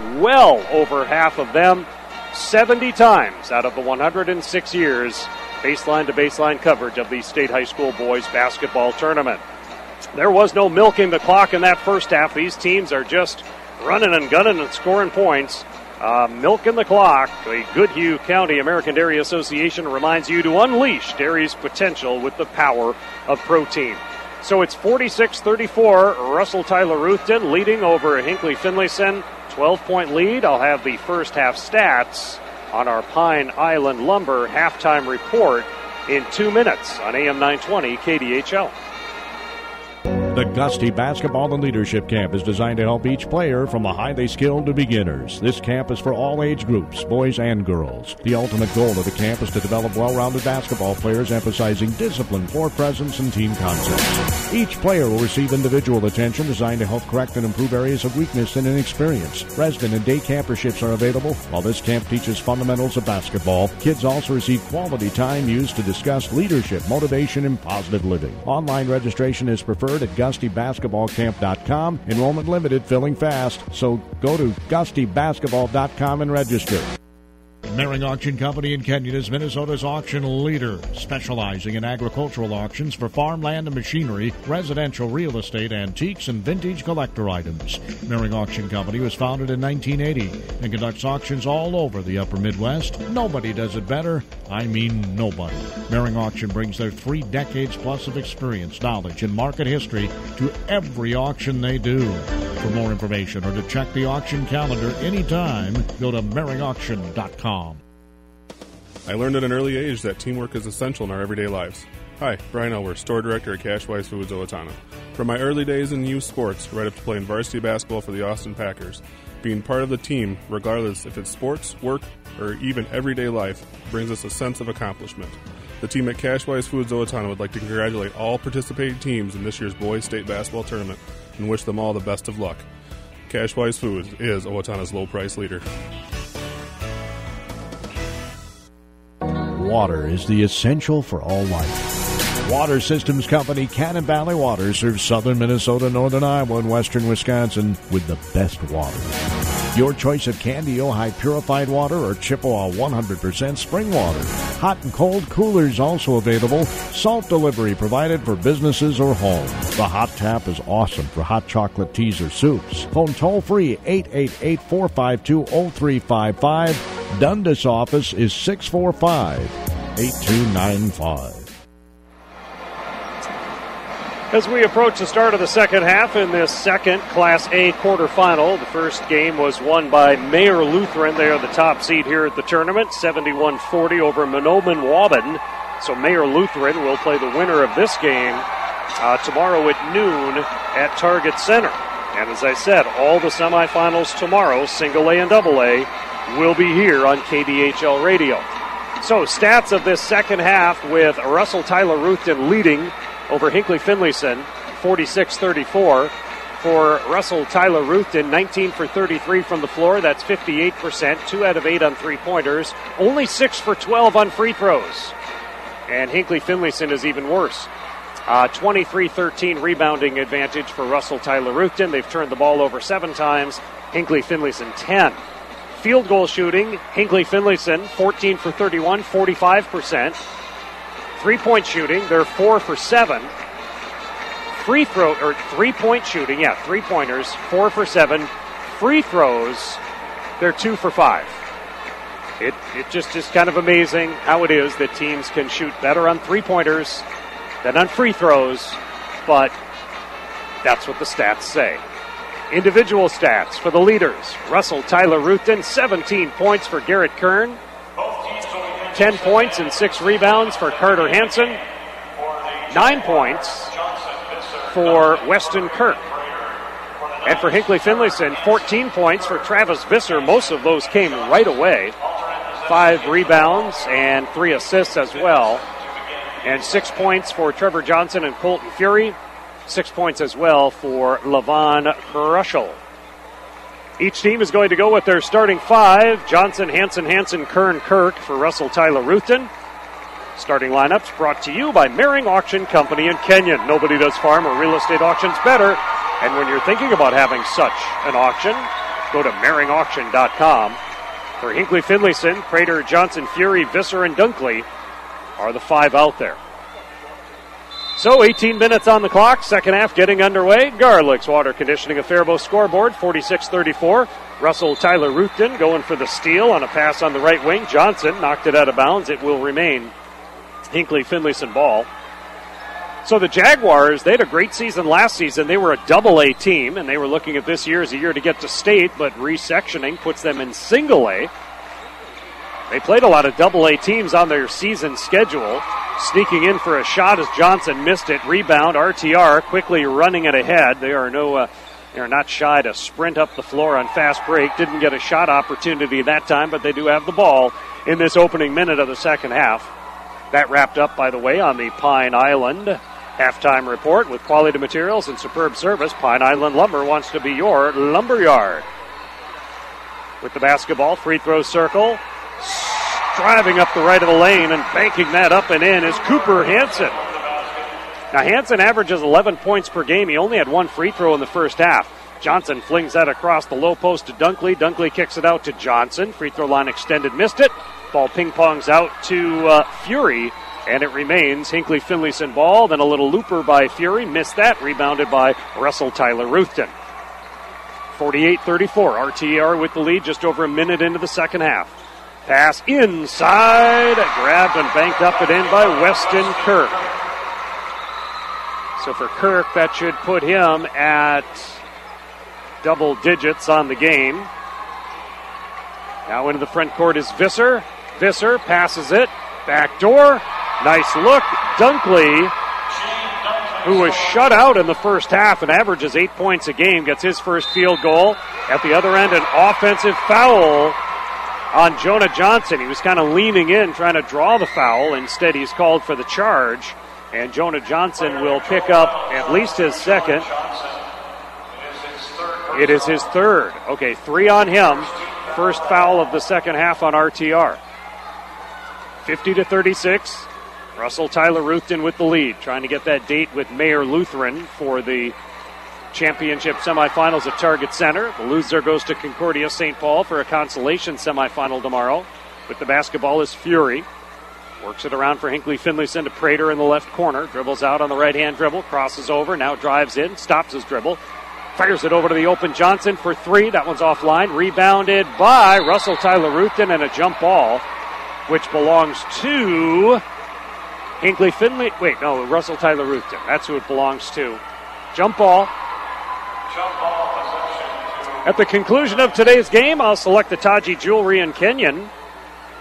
over half of them, 70 times out of the 106 years, baseline to baseline coverage of the State High School Boys Basketball Tournament. There was no milking the clock in that first half. These teams are just running and gunning and scoring points. Milking the clock. The Goodhue County American Dairy Association reminds you to unleash dairy's potential with the power of protein. So it's 46-34. Russell Tyler Ruthden leading over Hinkley Finlayson. 12-point lead. I'll have the first half stats on our Pine Island Lumber halftime report in 2 minutes on AM 920 KDHL. The Gusty Basketball and Leadership Camp is designed to help each player from the highly skilled to beginners. This camp is for all age groups, boys and girls. The ultimate goal of the camp is to develop well-rounded basketball players, emphasizing discipline, floor presence, and team concepts. Each player will receive individual attention designed to help correct and improve areas of weakness and inexperience. Resident and day camperships are available. While this camp teaches fundamentals of basketball, kids also receive quality time used to discuss leadership, motivation, and positive living. Online registration is preferred at GustyBasketballCamp.com. Enrollment limited, filling fast, so go to GustyBasketball.com and register. Mering Auction Company in Kenyon is Minnesota's auction leader, specializing in agricultural auctions for farmland and machinery, residential real estate, antiques, and vintage collector items. Mering Auction Company was founded in 1980 and conducts auctions all over the upper Midwest. Nobody does it better. I mean nobody. Mering Auction brings their 3 decades plus of experience, knowledge, and market history to every auction they do. For more information or to check the auction calendar anytime, go to meringauction.com. I learned at an early age that teamwork is essential in our everyday lives. Hi, Brian Elwer, store director at Cashwise Foods, Owatonna. From my early days in youth sports, right up to playing varsity basketball for the Austin Packers, being part of the team, regardless if it's sports, work, or even everyday life, brings us a sense of accomplishment. The team at Cashwise Foods, Owatonna would like to congratulate all participating teams in this year's Boys State Basketball Tournament and wish them all the best of luck. Cashwise Foods is Owatonna's low price leader. Water is the essential for all life. Water Systems Company Cannon Valley Water serves southern Minnesota, northern Iowa, and western Wisconsin with the best water. Your choice of Candy Ojai purified water or Chippewa 100% spring water. Hot and cold coolers also available. Salt delivery provided for businesses or homes. The hot tap is awesome for hot chocolate teas or soups. Phone toll-free 888-452-0355. Dundas office is 645-8295. As we approach the start of the second half in this second Class A quarterfinal, the first game was won by Mayor Lutheran. They are the top seed here at the tournament, 71-40 over Mahnomen-Waubun. So Mayor Lutheran will play the winner of this game tomorrow at noon at Target Center. And as I said, all the semifinals tomorrow, single A and double A, will be here on KDHL Radio. So stats of this second half with Russell Tyler Ruthden leading over Hinkley Finlayson, 46-34. For Russell Tyler Ruthden, 19 for 33 from the floor. That's 58%, 2 out of 8 on three-pointers. Only 6 for 12 on free throws. And Hinkley Finlayson is even worse. 23-13 rebounding advantage for Russell Tyler Ruthden. They've turned the ball over 7 times. Hinkley Finlayson 10. Field goal shooting, Hinkley Finlayson 14 for 31, 45%. 3-point shooting, they're 4 for 7. Free throw, or 3-point shooting, 3-pointers, 4 for 7. Free throws, they're 2 for 5. It just is kind of amazing how it is that teams can shoot better on 3-pointers than on free throws, but that's what the stats say. Individual stats for the leaders. Russell Tyler Ruthden, 17 points for Garrett Kern. 10 points and 6 rebounds for Carter Hansen. 9 points for Weston Kirk. And for Hinkley Finlayson, 14 points for Travis Visser. Most of those came right away. 5 rebounds and 3 assists as well. And 6 points for Trevor Johnson and Colton Fury. 6 points as well for Levon Rushel. Each team is going to go with their starting 5. Johnson, Hansen, Kern, Kirk for Russell Tyler Ruthden. Starting lineups brought to you by Mering Auction Company in Kenyon. Nobody does farm or real estate auctions better. And when you're thinking about having such an auction, go to meringauction.com. For Hinkley Finlayson, Prater, Johnson, Fury, Visser, and Dunkley are the 5 out there. So 18 minutes on the clock, second half getting underway. Garlick's Water Conditioning, a Faribault scoreboard, 46-34. Russell Tyler Ruthden going for the steal on a pass on the right wing. Johnson knocked it out of bounds. It will remain Hinkley Finlayson ball. So the Jaguars, they had a great season last season. They were a double-A team, and they were looking at this year as a year to get to state, but resectioning puts them in single-A. They played a lot of double-A teams on their season schedule. Sneaking in for a shot as Johnson missed it. Rebound, RTR quickly running it ahead. They are not shy to sprint up the floor on fast break. Didn't get a shot opportunity that time, but they do have the ball in this opening minute of the second half. That wrapped up, by the way, on the Pine Island halftime report with quality materials and superb service. Pine Island Lumber wants to be your lumberyard. With the basketball, free throw circle. Driving up the right of the lane and banking that up and in is Cooper Hansen. Now, Hansen averages 11 points per game. He only had 1 free throw in the first half. Johnson flings that across the low post to Dunkley. Dunkley kicks it out to Johnson. Free throw line extended, missed it. Ball ping-pongs out to Fury, and it remains Hinkley Finlayson ball. Then a little looper by Fury, missed that. Rebounded by Russell Tyler Ruthden. 48-34, RTR with the lead just over a minute into the second half. Pass inside, grabbed and banked up and in by Weston Kirk. So for Kirk, that should put him at double digits on the game. Now into the front court is Visser. Visser passes it, back door, nice look. Dunkley, who was shut out in the first half and averages 8 points a game, gets his first field goal. At the other end, an offensive foul on Jonah Johnson. He was kind of leaning in, trying to draw the foul. Instead, he's called for the charge, and Jonah Johnson will pick up at least his second. It is his third. Okay, 3 on him. First foul of the second half on RTR. 50-36. Russell Tyler Ruthden with the lead, trying to get that date with Mayer Lutheran for the championship semifinals at Target Center. The loser goes to Concordia St. Paul for a consolation semifinal tomorrow. With the basketball is Fury. Works it around for Hinkley Finlayson to Prater in the left corner. Dribbles out on the right-hand dribble. Crosses over. Now drives in. Stops his dribble. Fires it over to the open Johnson for 3. That one's offline. Rebounded by Russell Tyler Ruthden and a jump ball, which belongs to Hinkley Finlay. Wait, no, Russell Tyler Ruthden. That's who it belongs to. Jump ball. At the conclusion of today's game, I'll select the Taji Jewelry in Kenyon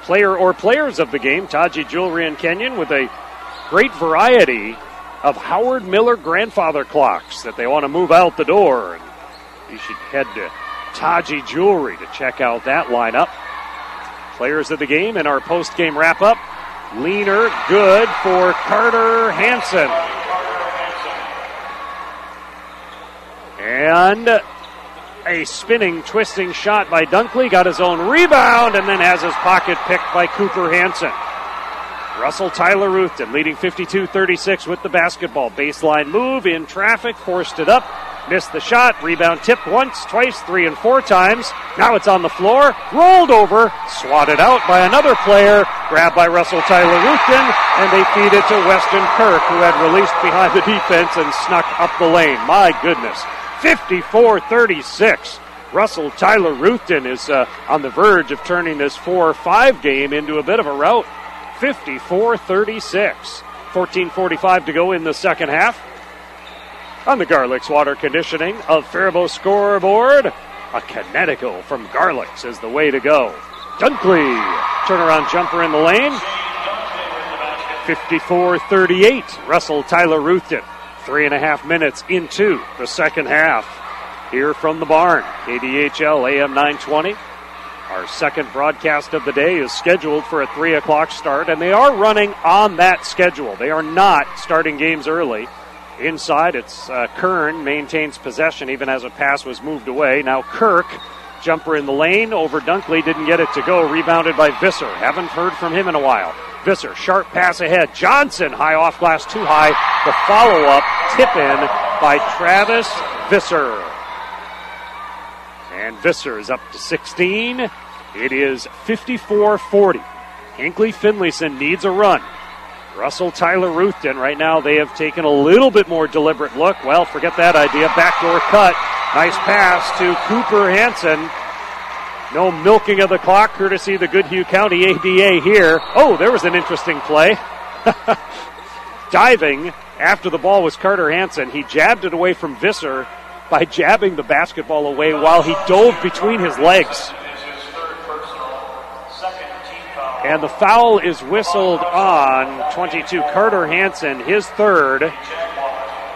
player or players of the game. Taji Jewelry in Kenyon with a great variety of Howard Miller grandfather clocks that they want to move out the door. And you should head to Taji Jewelry to check out that lineup. Players of the game in our post-game wrap-up. Leaner, good for Carter Hansen. And a spinning, twisting shot by Dunkley. Got his own rebound and then has his pocket picked by Cooper Hansen. Russell Tyler Ruthton leading 52-36 with the basketball. Baseline move in traffic, forced it up, missed the shot, rebound tipped once, twice, 3 and 4 times. Now it's on the floor, rolled over, swatted out by another player, grabbed by Russell Tyler Ruthton, and they feed it to Weston Kirk, who had released behind the defense and snuck up the lane. My goodness, 54-36. Russell Tyler Ruthton is on the verge of turning this 4-5 game into a bit of a rout. 54-36. 14:45 to go in the second half. On the Garlick's Water Conditioning of Faribault scoreboard, a Connecticut from Garlick's is the way to go. Dunkley, turnaround jumper in the lane. 54-38. Russell Tyler Ruthton, 3.5 minutes into the second half. Here from the barn, KDHL AM 920. Our second broadcast of the day is scheduled for a 3 o'clock start, and they are running on that schedule. They are not starting games early. Inside, it's Kern maintains possession even as a pass was moved away. Now Kirk, jumper in the lane over Dunkley, didn't get it to go. Rebounded by Visser. Haven't heard from him in a while. Visser, sharp pass ahead. Johnson, high off glass, too high. The follow-up, tip in by Travis Visser. And Visser is up to 16. It is 54-40. Hinkley Finlayson needs a run. Russell Tyler Ruthton, right now they have taken a little bit more deliberate look. Well, forget that idea. Backdoor cut. Nice pass to Cooper Hansen. No milking of the clock, courtesy of the Goodhue County ABA here. Oh, there was an interesting play. Diving after the ball was Carter Hansen. He jabbed it away from Visser by jabbing the basketball away while he dove between his legs. And the foul is whistled on 22, Carter Hansen, his third.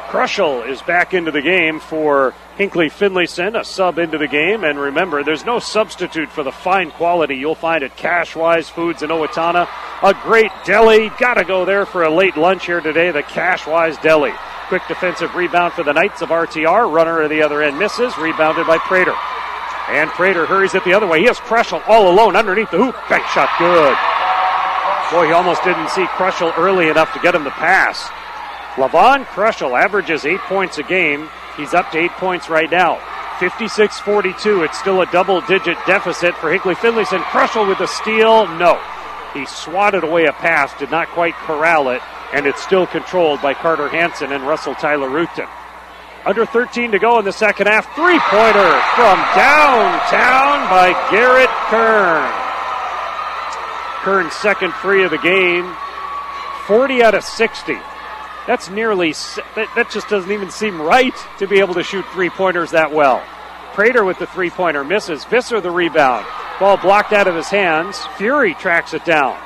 Kruschel is back into the game for Hinkley Finlayson, a sub into the game. And remember, there's no substitute for the fine quality you'll find at Cashwise Foods in Owatonna. A great deli. Got to go there for a late lunch here today, the Cashwise Deli. Quick defensive rebound for the Knights of RTR. Runner at the other end misses. Rebounded by Prater. And Prater hurries it the other way. He has Kruschel all alone underneath the hoop. Bank shot good. Boy, he almost didn't see Kruschel early enough to get him the pass. Lavon Kruschel averages 8 points a game. He's up to 8 points right now. 56-42. It's still a double-digit deficit for Hinkley Finlayson. Kruschel with the steal. No. He swatted away a pass, did not quite corral it, and it's still controlled by Carter Hansen and Russell Tyler Ruthton. Under 13 to go in the second half. Three-pointer from downtown by Garrett Kern. Kern's second free of the game. 40 out of 60. That's nearly, that just doesn't even seem right to be able to shoot three-pointers that well. Prater with the three-pointer misses. Visser the rebound. Ball blocked out of his hands. Fury tracks it down.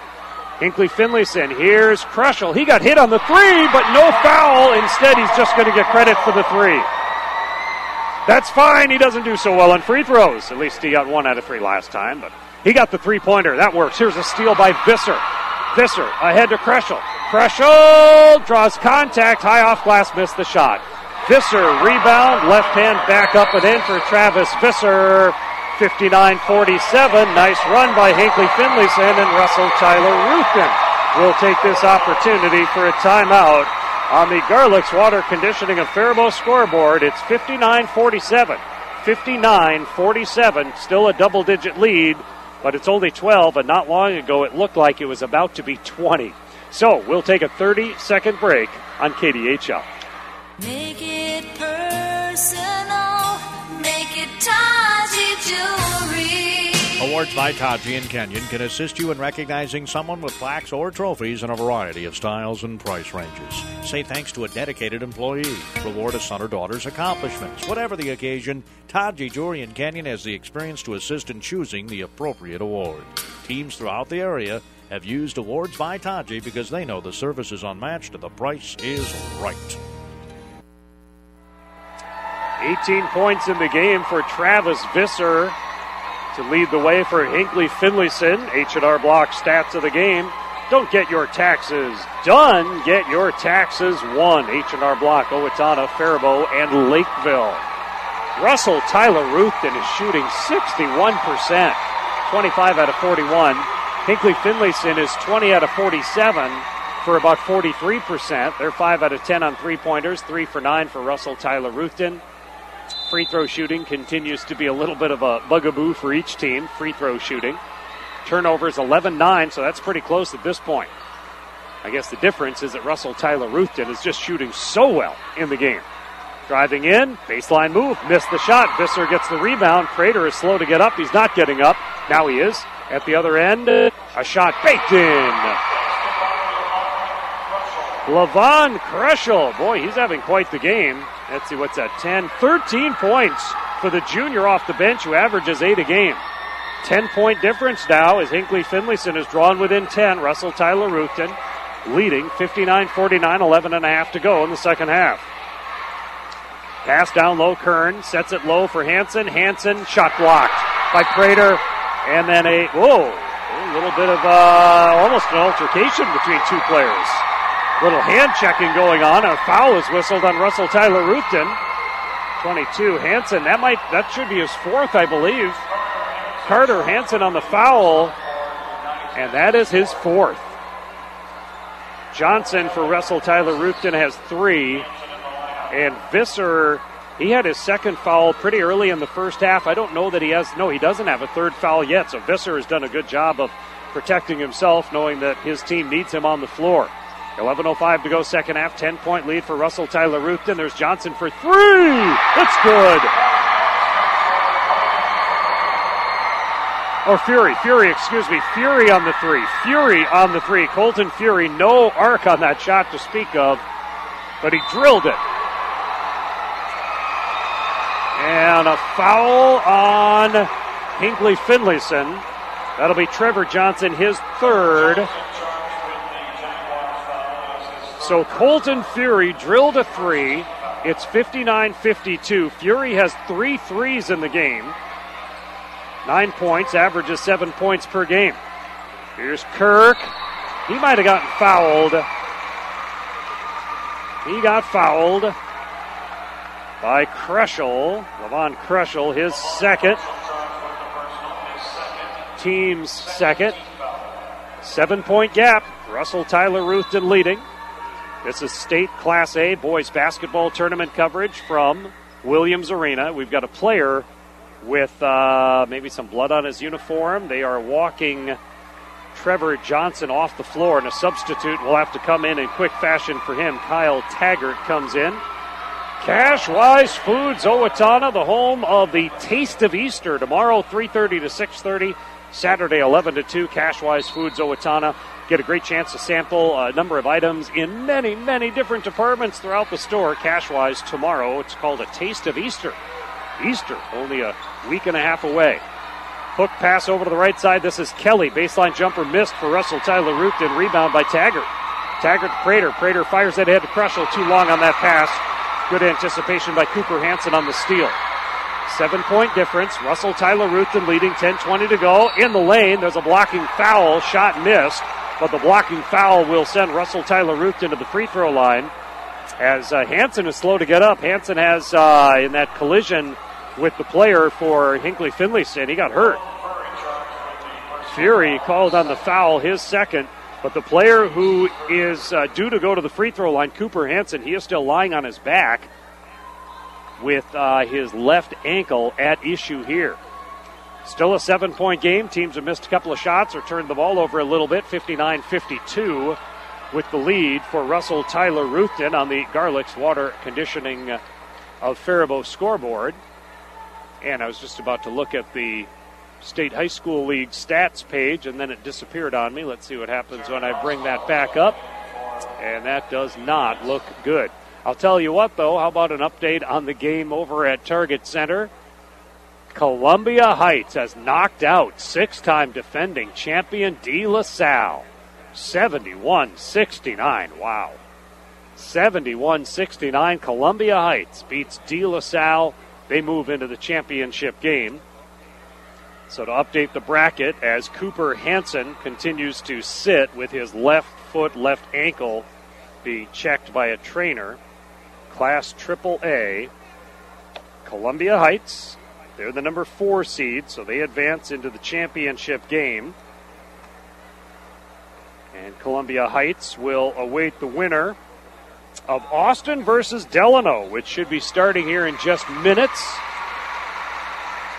Hinkley Finlayson, here's Kruschel. He got hit on the three, but no foul. Instead, he's just going to get credit for the three. That's fine. He doesn't do so well on free throws. At least he got 1 out of 3 last time, but he got the three-pointer. That works. Here's a steal by Visser. Visser ahead to Kruschel. Kruschel draws contact. High off glass, missed the shot. Visser rebound. Left hand back up and in for Travis Visser. 59-47. Nice run by Hinkley Finlayson, and Russell Tyler Ruthton will take this opportunity for a timeout on the Garlick's Water Conditioning of Faribault scoreboard. It's 59-47. 59-47. Still a double-digit lead, but it's only 12, and not long ago it looked like it was about to be 20. So we'll take a 30-second break on KDHL. Make it personal, make it Taji Jewelry. Awards by Taji and Kenyon can assist you in recognizing someone with plaques or trophies in a variety of styles and price ranges. Say thanks to a dedicated employee. Reward a son or daughter's accomplishments. Whatever the occasion, Taji Jewelry in Kenyon has the experience to assist in choosing the appropriate award. Teams throughout the area have used Awards by Taji because they know the service is unmatched and the price is right. 18 points in the game for Travis Visser to lead the way for Hinkley Finlayson. H&R Block stats of the game. Don't get your taxes done, get your taxes won. H&R Block, Owatonna, Faribault, and Lakeville. Russell Tyler Ruthton is shooting 61%, 25 out of 41. Hinckley Finlayson is 20 out of 47 for about 43%. They're 5 out of 10 on three-pointers, 3 for 9 for Russell Tyler Ruthven. Free throw shooting continues to be a little bit of a bugaboo for each team, free throw shooting. Turnovers 11-9, so that's pretty close at this point. I guess the difference is that Russell Tyler Ruthven is just shooting so well in the game. Driving in, baseline move, missed the shot. Visser gets the rebound. Prater is slow to get up. He's not getting up. Now he is. At the other end, a shot baked in. Levon Krushel. Boy, he's having quite the game. Let's see, what's that, 10, 13 points for the junior off the bench who averages 8 a game. 10-point difference now as Hinckley Finlayson is drawn within 10. Russell Tyler Ruthven leading 59-49, 11 and a half to go in the second half. Pass down low, Kern sets it low for Hansen. Hansen, shot blocked by Prater. And then a little bit of almost an altercation between two players. Little hand checking going on. A foul is whistled on Russell Tyler Ruthven. 22, Hansen. That should be his fourth, I believe. Carter Hansen on the foul, and that is his fourth. Johnson for Russell Tyler Ruthven has 3. And Visser, he had his second foul pretty early in the first half. I don't know that he doesn't have a third foul yet. So Visser has done a good job of protecting himself, knowing that his team needs him on the floor. 11:05 to go second half, 10-point lead for Russell Tyler Ruthven. There's Johnson for 3. It's good. Or Fury on the 3. Fury on the 3. Colton Fury, no arc on that shot to speak of, but he drilled it. And a foul on Hinckley Finlayson. That'll be Trevor Johnson, his third. So Colton Fury drilled a 3. It's 59-52. Fury has 3 threes in the game. 9 points, averages 7 points per game. Here's Kirk. He might have gotten fouled. He got fouled by Krushel. Levon Krushel, his second. Team's second. 7-point gap. Russell Tyler Ruthven leading. This is state Class A boys basketball tournament coverage from Williams Arena. We've got a player with maybe some blood on his uniform. They are walking Trevor Johnson off the floor, and a substitute will have to come in quick fashion for him. Kyle Taggart comes in. Cash-Wise Foods, Owatonna, the home of the Taste of Easter. Tomorrow, 3:30 to 6:30. Saturday, 11 to 2. Cash-Wise Foods, Owatonna. Get a great chance to sample a number of items in many, many different departments throughout the store. Cash-Wise tomorrow. It's called a Taste of Easter. Easter, only a week and a half away. Hook pass over to the right side. This is Kelly. Baseline jumper missed for Russell Tyler Ruthven. Rebound by Taggart. Taggart to Prater. Prater fires it ahead to Krushel. Too long on that pass. Good anticipation by Cooper Hansen on the steal. 7-point difference. Russell Tyler Ruthven leading, 10:20 to go. In the lane, there's a blocking foul. Shot missed, but the blocking foul will send Russell Tyler Ruthven to the free throw line. As Hansen is slow to get up. Hansen has, in that collision with the player for Hinckley Finlayson, he got hurt. Fury called on the foul, his second. But the player who is due to go to the free throw line, Cooper Hansen, he is still lying on his back with his left ankle at issue here. Still a 7-point game. Teams have missed a couple of shots or turned the ball over a little bit. 59-52 with the lead for Russell Tyler Ruthven on the Garlick's Water Conditioning of Faribault scoreboard. And I was just about to look at the State High School League stats page, and then it disappeared on me. Let's see what happens when I bring that back up. And that does not look good. I'll tell you what, though. How about an update on the game over at Target Center? Columbia Heights has knocked out 6-time defending champion De La Salle. 71-69. Wow. 71-69. Columbia Heights beats De La Salle. They move into the championship game. So to update the bracket, as Cooper Hansen continues to sit with his left foot, left ankle being checked by a trainer. Class AAA, Columbia Heights, they're the number 4 seed, so they advance into the championship game. And Columbia Heights will await the winner of Austin versus Delano, which should be starting here in just minutes.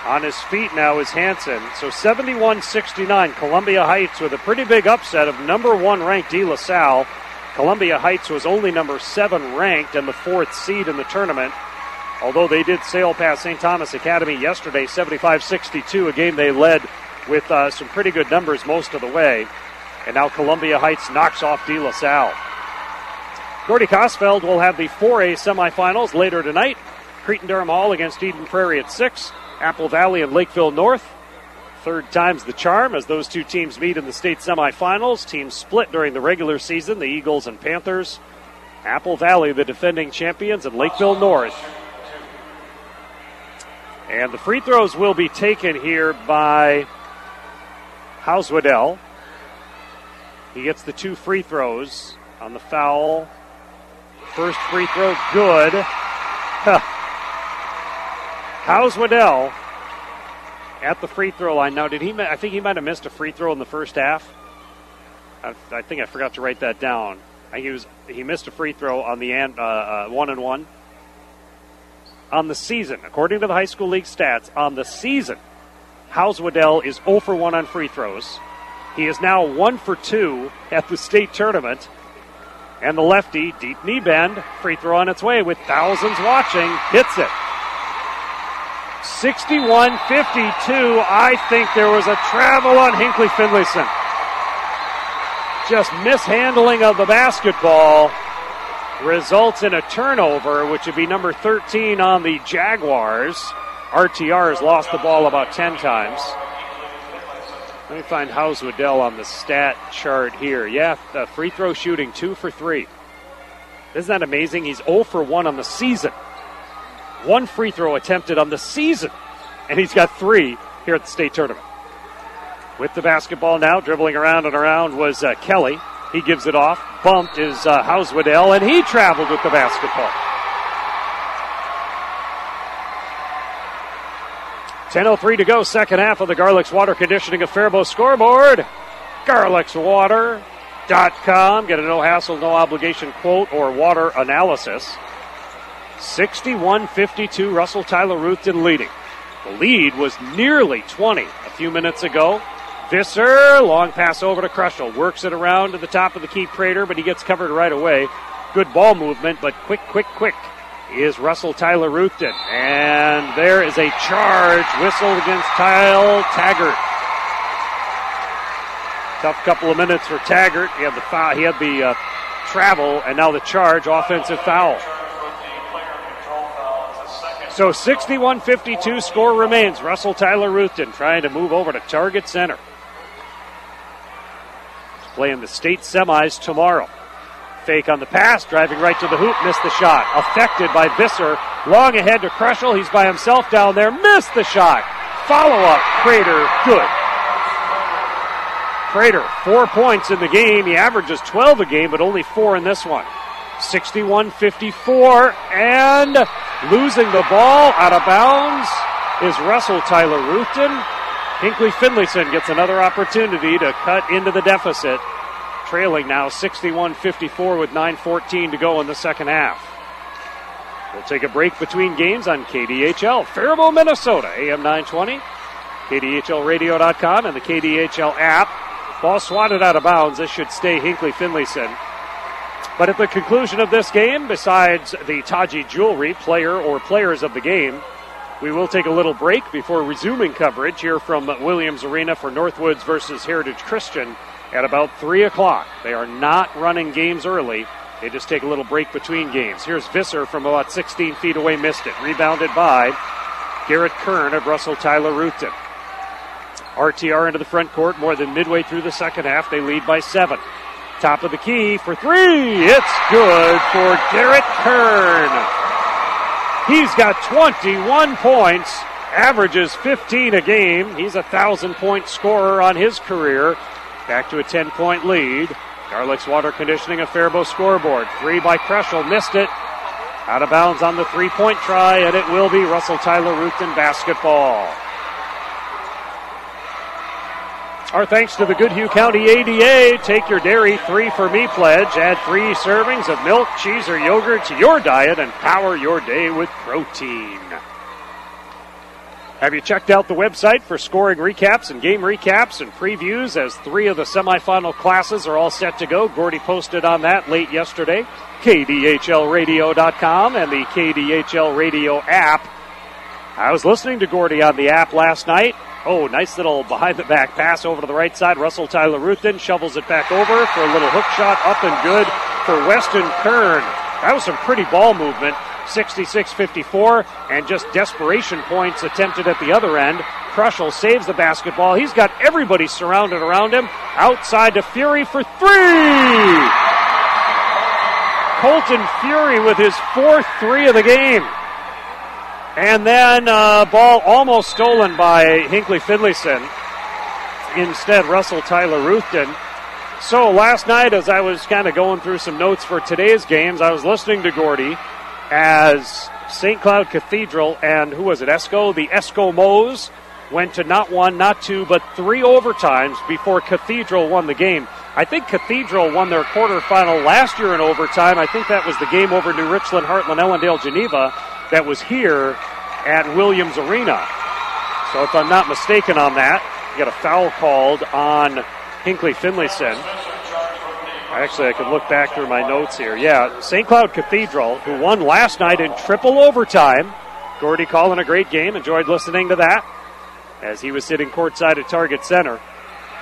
On his feet now is Hansen. So 71-69, Columbia Heights with a pretty big upset of number 1 ranked De La Salle. Columbia Heights was only number 7 ranked and the 4th seed in the tournament. Although they did sail past St. Thomas Academy yesterday, 75-62, a game they led with some pretty good numbers most of the way. And now Columbia Heights knocks off De La Salle. Gordy Kosfeld will have the 4A semifinals later tonight. Cretin-Durham Hall against Eden Prairie at 6. Apple Valley and Lakeville North. Third time's the charm as those two teams meet in the state semifinals. Teams split during the regular season, the Eagles and Panthers. Apple Valley, the defending champions, and Lakeville North. And the free throws will be taken here by Hauswadell. He gets the 2 free throws on the foul. First free throw, good. Hauswadell at the free throw line. Now, I think he might have missed a free throw in the first half. I think I forgot to write that down. He missed a free throw on the 1-and-1. On the season, according to the high school league stats, on the season, Hauswadell is 0 for 1 on free throws. He is now 1 for 2 at the state tournament. And the lefty, deep knee bend, free throw on its way with thousands watching, hits it. 61-52. I think there was a travel on Hinkley Finlayson. Just mishandling of the basketball results in a turnover, which would be number 13 on the Jaguars. RTR has lost the ball about 10 times. Let me find Hauswadell on the stat chart here. Yeah, free throw shooting 2 for 3. Isn't that amazing? He's 0 for 1 on the season. 1 free throw attempted on the season. And he's got 3 here at the state tournament. With the basketball now, dribbling around and around was Kelly. He gives it off. Bumped is Hauswadell, and he traveled with the basketball. 10:03 to go, second half of the Garlick's Water Conditioning of Faribault scoreboard. GarlicsWater.com. Get a no-hassle, no-obligation quote or water analysis. 61-52, Russell Tyler Ruthton leading. The lead was nearly 20 a few minutes ago. Visser, long pass over to Krushel. Works it around to the top of the key crater, but he gets covered right away. Good ball movement, but quick is Russell Tyler Ruthton. And there is a charge whistled against Kyle Taggart. Tough couple of minutes for Taggart. He had the foul, he had the travel, and now the charge, offensive foul. So 61-52 score remains. Russell Tyler Ruthton trying to move over to Target Center. He's playing the state semis tomorrow. Fake on the pass, driving right to the hoop, missed the shot. Affected by Visser. Long ahead to Krushel. He's by himself down there, missed the shot. Follow-up, Crater, good. Crater, 4 points in the game. He averages 12 a game, but only 4 in this one. 61-54, and losing the ball out of bounds is Russell Tyler Ruthton. Hinkley Finlayson gets another opportunity to cut into the deficit. Trailing now 61-54 with 9:14 to go in the second half. We'll take a break between games on KDHL, Faribault, Minnesota, AM 920, KDHLradio.com, and the KDHL app. Ball swatted out of bounds. This should stay Hinkley Finlayson. But at the conclusion of this game, besides the Taji Jewelry player or players of the game, we will take a little break before resuming coverage here from Williams Arena for Northwoods versus Heritage Christian at about 3 o'clock. They are not running games early. They just take a little break between games. Here's Visser from about 16 feet away, missed it. Rebounded by Garrett Kern of Russell Tyler Ruthton. RTR into the front court more than midway through the second half. They lead by 7. Top of the key for 3. It's good for Garrett Kern. He's got 21 points, averages 15 a game. He's a 1,000-point scorer on his career. Back to a 10-point lead. Garlick's Water Conditioning, a Faribault scoreboard. 3 by Krushel, missed it. Out of bounds on the 3-point try, and it will be Russell Tyler Ruthton basketball. Our thanks to the Goodhue County ADA. Take your dairy 3 for Me pledge. Add 3 servings of milk, cheese, or yogurt to your diet and power your day with protein. Have you checked out the website for scoring recaps and game recaps and previews, as 3 of the semifinal classes are all set to go? Gordy posted on that late yesterday. KDHLradio.com and the KDHL Radio app. I was listening to Gordy on the app last night. Oh, nice little behind-the-back pass over to the right side. Russell Tyler Ruthin shovels it back over for a little hook shot, up and good for Weston Kern. That was some pretty ball movement. 66-54, and just desperation points attempted at the other end. Kruschel saves the basketball. He's got everybody surrounded around him. Outside to Fury for 3! Colton Fury with his 4th 3 of the game. And then ball almost stolen by Hinckley Finlayson. Instead, Russell Tyler Ruthden. So last night, as I was kind of going through some notes for today's games, I was listening to Gordy as St. Cloud Cathedral and, who was it, Esco? The Eskimos went to not 1, not 2, but 3 overtimes before Cathedral won the game. I think Cathedral won their quarterfinal last year in overtime. I think that was the game over New Richland, Heartland, Ellendale, Geneva that was here at Williams Arena. So if I'm not mistaken on that, you got a foul called on Hinckley Finlayson. Actually, I can look back through my notes here. Yeah, St. Cloud Cathedral, who won last night in triple overtime. Gordy calling a great game. Enjoyed listening to that as he was sitting courtside at Target Center.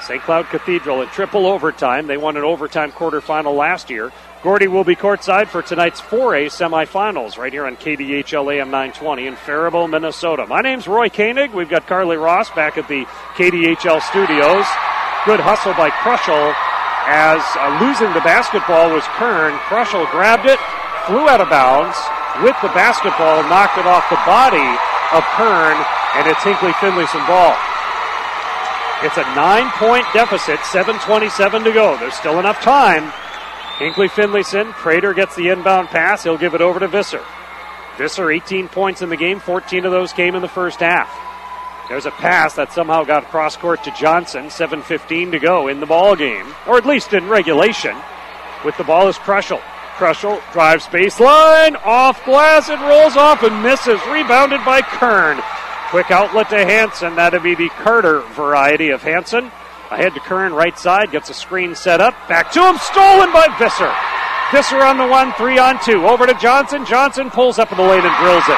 St. Cloud Cathedral in triple overtime. They won an overtime quarterfinal last year. Gordy will be courtside for tonight's 4A semifinals right here on KDHL AM 920 in Faribault, Minnesota. My name's Roy Koenig. We've got Carly Ross back at the KDHL studios. Good hustle by Kruschel. As losing the basketball was Kern. Kruschel grabbed it, flew out of bounds with the basketball, knocked it off the body of Kern, and it's Hinckley Finlayson ball. It's a 9-point deficit, 7:27 to go. There's still enough time. Hinckley Finlayson, Prater gets the inbound pass. He'll give it over to Visser. Visser, 18 points in the game. 14 of those came in the first half. There's a pass that somehow got cross court to Johnson. 7:15 to go in the ball game, or at least in regulation. With the ball is Kruschel. Kruschel drives baseline, off glass, and rolls off and misses. Rebounded by Kern. Quick outlet to Hansen. That'd be the Carter variety of Hansen. Ahead to Kern, right side, gets a screen set up. Back to him, stolen by Visser. Visser on the 1, 3-on-2. Over to Johnson. Johnson pulls up in the lane and drills it.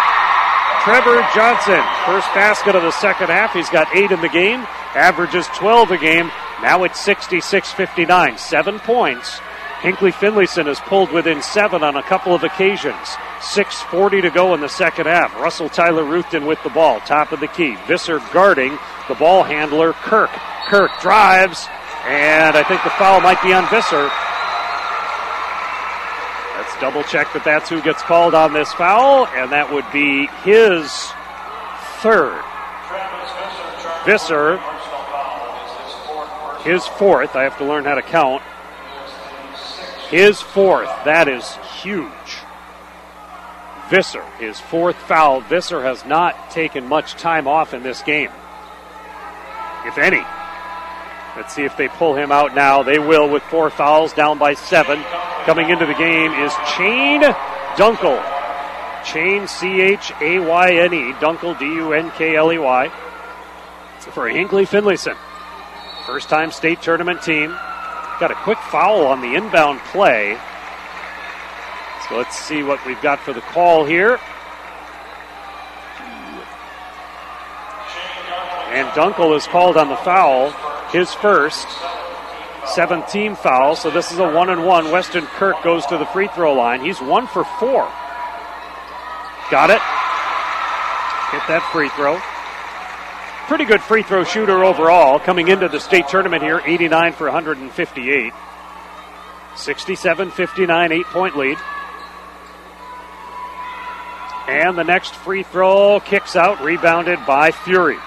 Trevor Johnson, first basket of the second half. He's got 8 in the game, averages 12 a game. Now it's 66-59, 7 points. Hinckley Finlayson has pulled within 7 on a couple of occasions. 6:40 to go in the second half. Russell Tyler Ruthden with the ball, top of the key. Visser guarding the ball handler, Kirk. Kirk drives, and I think the foul might be on Visser. Let's double check that that's who gets called on this foul, and that would be his 3rd. Visser, his 4th. I have to learn how to count. His 4th. That is huge. Visser, his 4th foul. Visser has not taken much time off in this game, if any. Let's see if they pull him out now. They will with 4 fouls, down by 7. Coming into the game is Chane Dunkel. Chane, C-H-A-Y-N-E. Dunkel, D-U-N-K-L-E-Y. For Hinckley Finlayson. First-time state tournament team. Got a quick foul on the inbound play. So let's see what we've got for the call here. And Dunkel is called on the foul. His first, 7th team foul, so this is a 1-and-1. Weston Kirk goes to the free throw line. He's 1 for 4. Got it. Hit that free throw. Pretty good free throw shooter overall. Coming into the state tournament here, 89 for 158. 67-59, 8-point lead. And the next free throw kicks out, rebounded by Fury.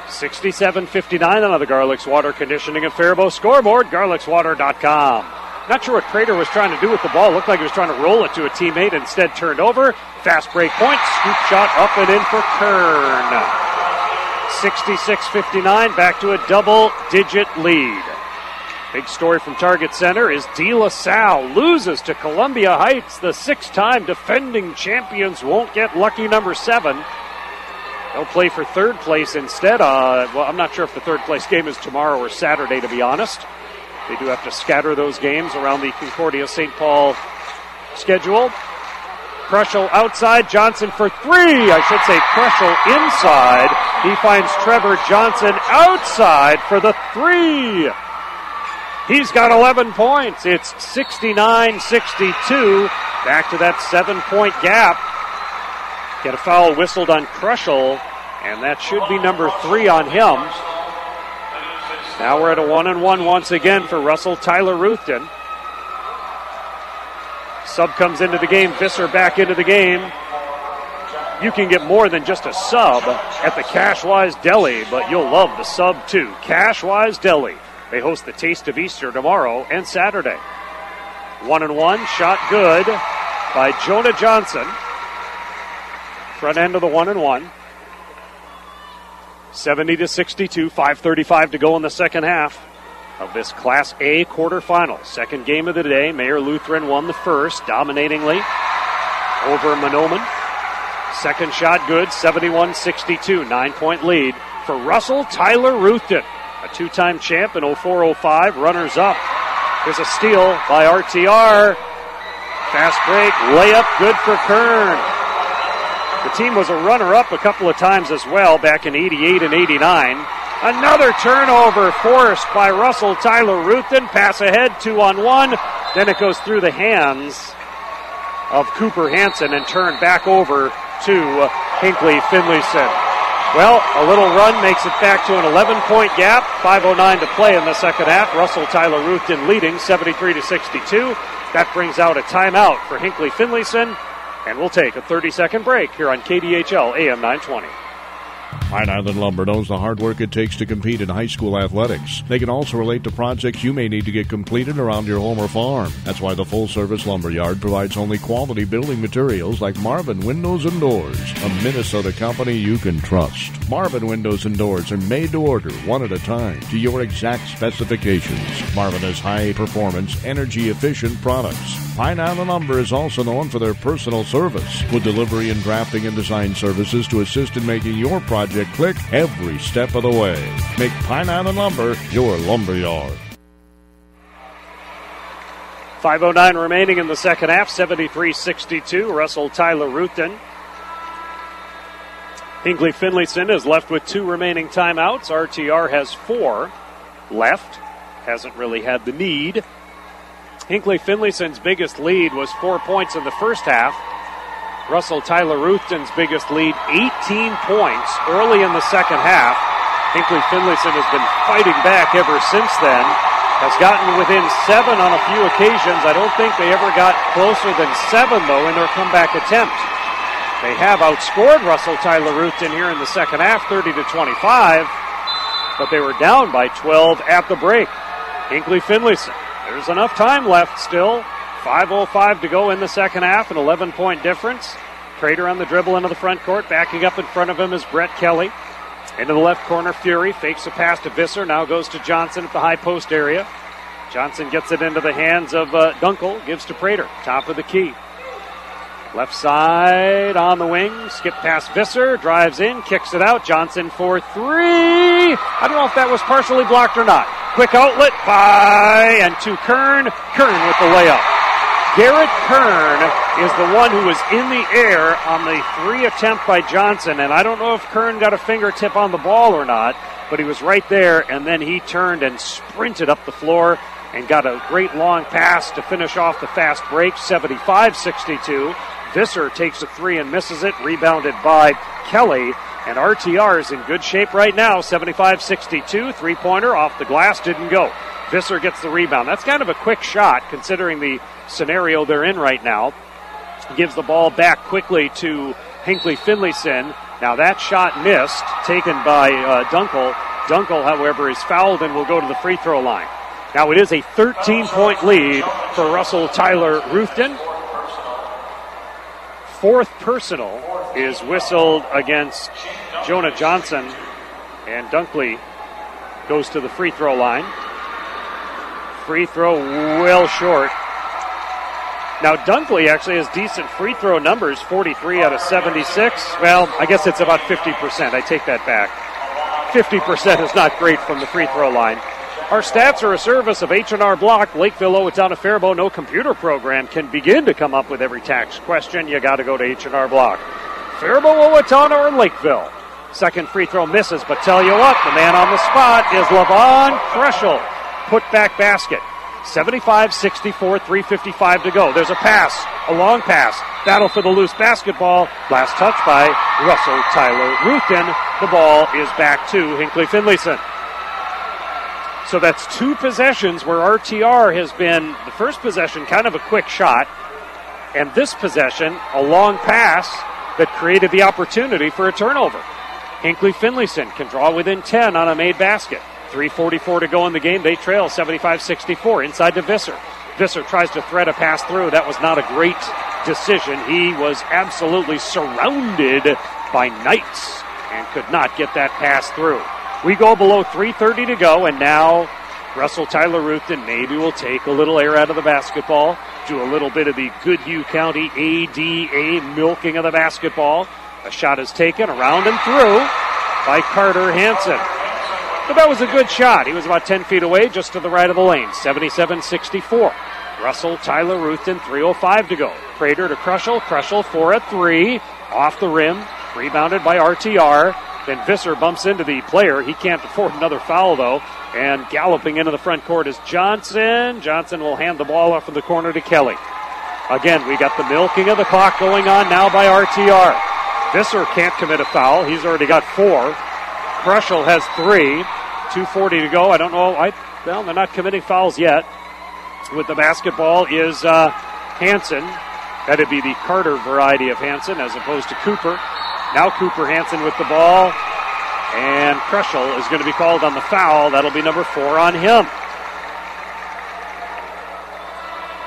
67-59 on the Garlics Water Conditioning and Faribault scoreboard, garlicswater.com. Not sure what Prater was trying to do with the ball. Looked like he was trying to roll it to a teammate. Instead turned over. Fast break point. Scoop shot up and in for Kern. 66-59, back to a double-digit lead. Big story from Target Center is De La Salle loses to Columbia Heights. The 6-time defending champions won't get lucky number 7. They'll play for third place instead. Well, I'm not sure if the third place game is tomorrow or Saturday, to be honest. They do have to scatter those games around the Concordia St. Paul schedule. Krushel outside, Johnson for 3. I should say Krushel inside. He finds Trevor Johnson outside for the 3. He's got 11 points. It's 69-62. Back to that 7-point gap. Get a foul whistled on Krushel, and that should be number 3 on him. Now we're at a 1-1 once again for Russell Tyler Ruthven. Sub comes into the game. Visser back into the game. You can get more than just a sub at the Cashwise Deli, but you'll love the sub too. Cashwise Deli. They host the Taste of Easter tomorrow and Saturday. 1-1, shot good by Jonah Johnson. Front end of the 1-1. 70-62, 5:35 to go in the second half of this Class A quarterfinal. Second game of the day. Mayor Lutheran won the first, dominatingly over Monoman. Second shot good, 71-62, 9-point lead for Russell Tyler Ruthven, a 2-time champ in 04-05, runners-up. Here's a steal by RTR. Fast break, layup, good for Kern. The team was a runner-up a couple of times as well back in 88 and 89. Another turnover forced by Russell Tyler Ruthven. Pass ahead, 2-on-1. Then it goes through the hands of Cooper Hansen and turned back over to Hinkley Finlayson. Well, a little run makes it back to an 11-point gap. 5:09 to play in the second half. Russell Tyler Ruthven leading 73-62. That brings out a timeout for Hinkley Finlayson. And we'll take a 30-second break here on KDHL AM 920. Pine Island Lumber knows the hard work it takes to compete in high school athletics. They can also relate to projects you may need to get completed around your home or farm. That's why the full-service lumber yard provides only quality building materials like Marvin Windows and Doors, a Minnesota company you can trust. Marvin Windows and Doors are made to order one at a time to your exact specifications. Marvin has high-performance, energy-efficient products. Pine Island Lumber is also known for their personal service, with delivery and drafting and design services to assist in making your project click every step of the way. Make Pine Island Lumber your lumber yard. 5:09 remaining in the second half, 73-62. Russell Tyler Ruthven. Hinkley Finlayson is left with 2 remaining timeouts. RTR has 4 left. Hasn't really had the need. Hinkley Finlayson's biggest lead was 4 points in the first half. Russell Tyler Ruthven's biggest lead, 18 points early in the second half. Hinkley Finlayson has been fighting back ever since then. Has gotten within 7 on a few occasions. I don't think they ever got closer than 7, though, in their comeback attempt. They have outscored Russell Tyler Ruthven here in the second half, 30-25, but they were down by 12 at the break. Hinkley Finlayson. There's enough time left still. 5:05 to go in the second half, an 11-point difference. Prater on the dribble into the front court. Backing up in front of him is Brett Kelly. Into the left corner, Fury fakes a pass to Visser. Now goes to Johnson at the high post area. Johnson gets it into the hands of Dunkel. Gives to Prater. Top of the key. Left side on the wing. Skip past Visser. Drives in. Kicks it out. Johnson for 3. I don't know if that was partially blocked or not. Quick outlet by and to Kern. Kern with the layup. Garrett Kern is the one who was in the air on the 3 attempt by Johnson, and I don't know if Kern got a fingertip on the ball or not, but he was right there, and then he turned and sprinted up the floor and got a great long pass to finish off the fast break, 75-62. Visser takes a 3 and misses it, rebounded by Kelly, and RTR is in good shape right now, 75-62. 3-pointer off the glass, didn't go. Visser gets the rebound. That's kind of a quick shot considering the scenario they're in right now. Gives the ball back quickly to Hinkley Finlayson. Now that shot missed, taken by Dunkel. Dunkel, however, is fouled and will go to the free throw line. Now it is a 13-point lead for Russell Tyler Ruthven. 4th personal is whistled against Jonah Johnson. And Dunkley goes to the free throw line. Free throw well short. Now, Dunkley actually has decent free throw numbers, 43 out of 76. Well, I guess it's about 50%. I take that back. 50% is not great from the free throw line. Our stats are a service of H&R Block. Lakeville, Owatonna, Faribault. No computer program can begin to come up with every tax question. You got to go to H&R Block. Faribault, Owatonna, or Lakeville. Second free throw misses, but tell you what, the man on the spot is LaVon Kreschel. Put back basket. 75-64, 3:55 to go. There's a pass, a long pass. Battle for the loose basketball. Last touch by Russell Tyler Ruthven. The ball is back to Hinckley Finlayson. So that's two possessions where RTR has been, the first possession, kind of a quick shot, and this possession, a long pass that created the opportunity for a turnover. Hinckley Finlayson can draw within 10 on a made basket. 3:44 to go in the game. They trail 75-64 inside to Visser. Visser tries to thread a pass through. That was not a great decision. He was absolutely surrounded by Knights and could not get that pass through. We go below 3:30 to go, and now Russell Tyler Ruthven maybe will take a little air out of the basketball, do a little bit of the Goodhue County ADA milking of the basketball. A shot is taken around and through by Carter Hansen. But that was a good shot. He was about 10 feet away, just to the right of the lane. 77-64. Russell Tyler Ruthven, 3:05 to go. Prater to Kreschel. Kreschel for a three. Off the rim. Rebounded by RTR. Then Visser bumps into the player. He can't afford another foul, though. And galloping into the front court is Johnson. Johnson will hand the ball off in the corner to Kelly. Again, we got the milking of the clock going on now by RTR. Visser can't commit a foul. He's already got 4. Kreschel has 3. 2:40 to go. I don't know. Well, they're not committing fouls yet. With the basketball is Hansen. That'd be the Carter variety of Hansen as opposed to Cooper. Now Cooper Hansen with the ball. And Kreschel is going to be called on the foul. That'll be number 4 on him.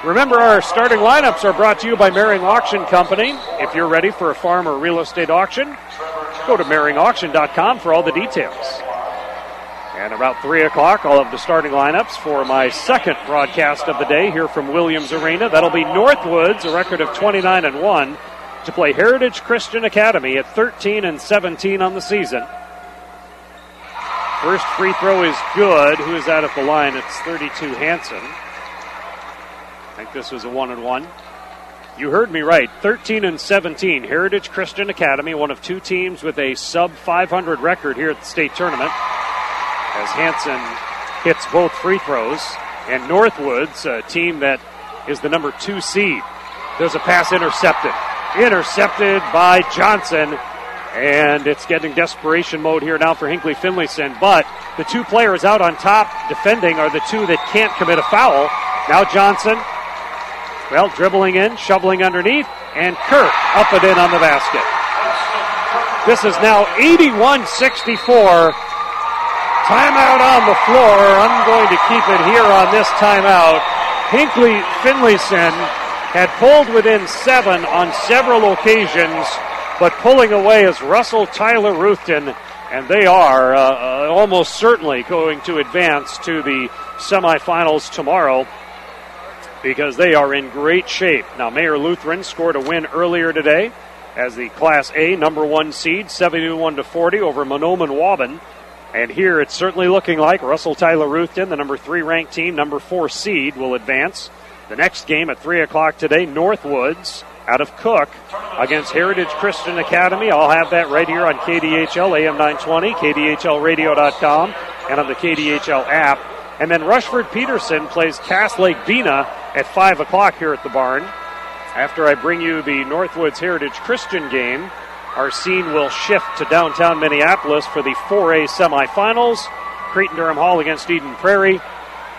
Remember, our starting lineups are brought to you by Mehring Auction Company. If you're ready for a farm or real estate auction, go to mehringauction.com for all the details. And about 3 o'clock, I'll have the starting lineups for my second broadcast of the day here from Williams Arena. That'll be Northwoods, a record of 29-1, to play Heritage Christian Academy at 13-17 on the season. First free throw is good. Who is out at the line? It's 32 Hansen. I think this was a 1-and-1. You heard me right. 13-17. Heritage Christian Academy, one of 2 teams with a sub-500 record here at the state tournament, as Hansen hits both free throws. And Northwoods, a team that is the number 2 seed. There's a pass intercepted. Intercepted by Johnson. And it's getting desperation mode here now for Hinckley Finlayson. But the 2 players out on top defending are the 2 that can't commit a foul. Now Johnson, well, dribbling in, shoveling underneath, and Kirk up and in on the basket. This is now 81-64. Timeout on the floor. I'm going to keep it here on this timeout. Hinckley Finlayson had pulled within 7 on several occasions, but pulling away is Russell Tyler Ruthven, and they are almost certainly going to advance to the semifinals tomorrow because they are in great shape. Now, Mayor Lutheran scored a win earlier today as the Class A number 1 seed, 71-40 over Mahnomen-Waubun. And here it's certainly looking like Russell Tyler Ruthven, the number 3 ranked team, number 4 seed, will advance. The next game at 3 o'clock today, Northwoods out of Cook against Heritage Christian Academy. I'll have that right here on KDHL, AM 920, KDHLradio.com, and on the KDHL app. And then Rushford-Peterson plays Cass Lake Bena at 5 o'clock here at the barn. After I bring you the Northwoods Heritage Christian game, our scene will shift to downtown Minneapolis for the 4A semifinals. Creighton-Durham Hall against Eden Prairie,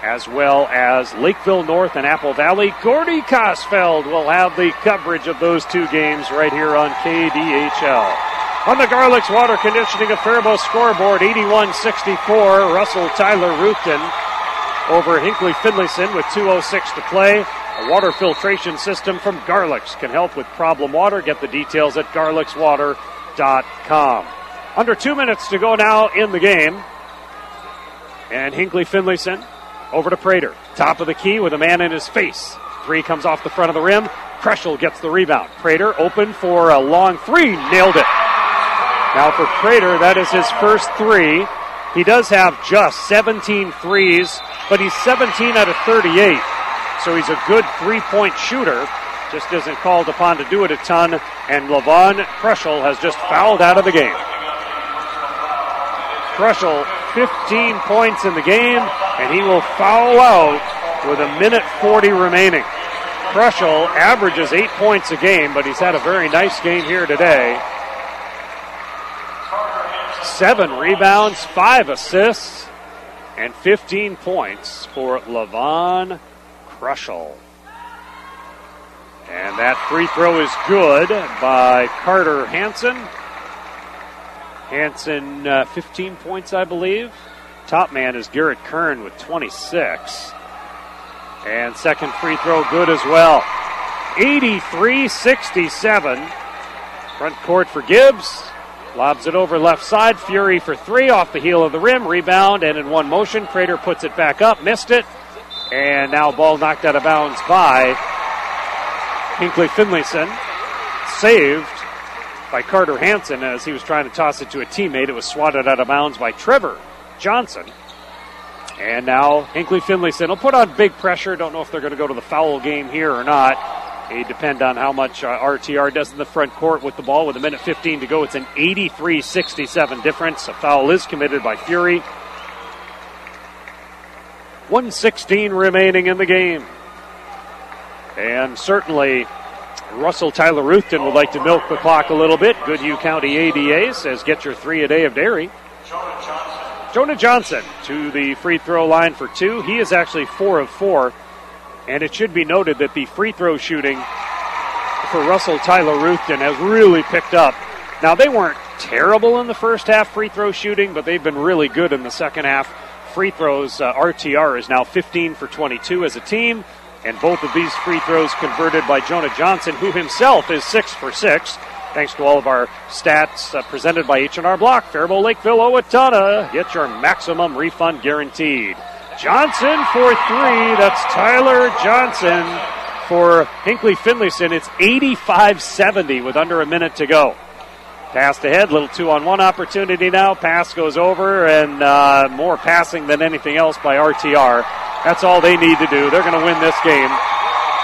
as well as Lakeville North and Apple Valley. Gordy Kosfeld will have the coverage of those 2 games right here on KDHL. On the Garlics Water Conditioning of Faribault scoreboard, 81-64, Russell Tyler Ruthven over Hinckley Finlayson with 2:06 to play. A water filtration system from Garlics can help with problem water. Get the details at garlicswater.com. Under 2 minutes to go now in the game. And Hinckley Finlayson over to Prater. Top of the key with a man in his face. Three comes off the front of the rim. Kreschel gets the rebound. Prater open for a long three. Nailed it. Now for Prater, that is his first three. He does have just 17 threes, but he's 17 out of 38. So he's a good three-point shooter. Just isn't called upon to do it a ton. And Levon Kreschel has just fouled out of the game. Kreschel, 15 points in the game, and he will foul out with 1:40 remaining. Kreschel averages 8 points a game, but he's had a very nice game here today. 7 rebounds, 5 assists, and 15 points for Levon Kreschel. And that free throw is good by Carter Hansen. Hansen, 15 points, I believe. Top man is Garrett Kern with 26. And second free throw good as well. 83-67. Front court for Gibbs. Lobs it over left side. Fury for three off the heel of the rim. Rebound and in one motion. Prater puts it back up. Missed it. And now ball knocked out of bounds by Hinckley Finlayson. Saved by Carter Hansen as he was trying to toss it to a teammate. It was swatted out of bounds by Trevor Johnson. And now Hinckley Finlayson will put on big pressure. Don't know if they're going to go to the foul game here or not. It depends on how much RTR does in the front court with the ball. With 1:15 to go, it's an 83-67 difference. A foul is committed by Fury. 1:16 remaining in the game. And certainly Russell Tyler Ruthton would like to milk the clock a little bit. Goodhue County ADA says get your 3 a day of dairy. Jonah Johnson to the free throw line for 2. He is actually 4 of 4. And it should be noted that the free throw shooting for Russell Tyler Ruthton has really picked up. Now, they weren't terrible in the first half free throw shooting, but they've been really good in the second half. Free throws, RTR is now 15 for 22 as a team. And both of these free throws converted by Jonah Johnson, who himself is 6 for 6. Thanks to all of our stats presented by H&R Block, Faribault, Lakeville, Owatonna. Get your maximum refund guaranteed. Johnson for 3. That's Tyler Johnson for Hinckley Finlayson. It's 85-70 with under a minute to go. Passed ahead, little 2-on-1 opportunity now. Pass goes over, and more passing than anything else by RTR. That's all they need to do. They're going to win this game.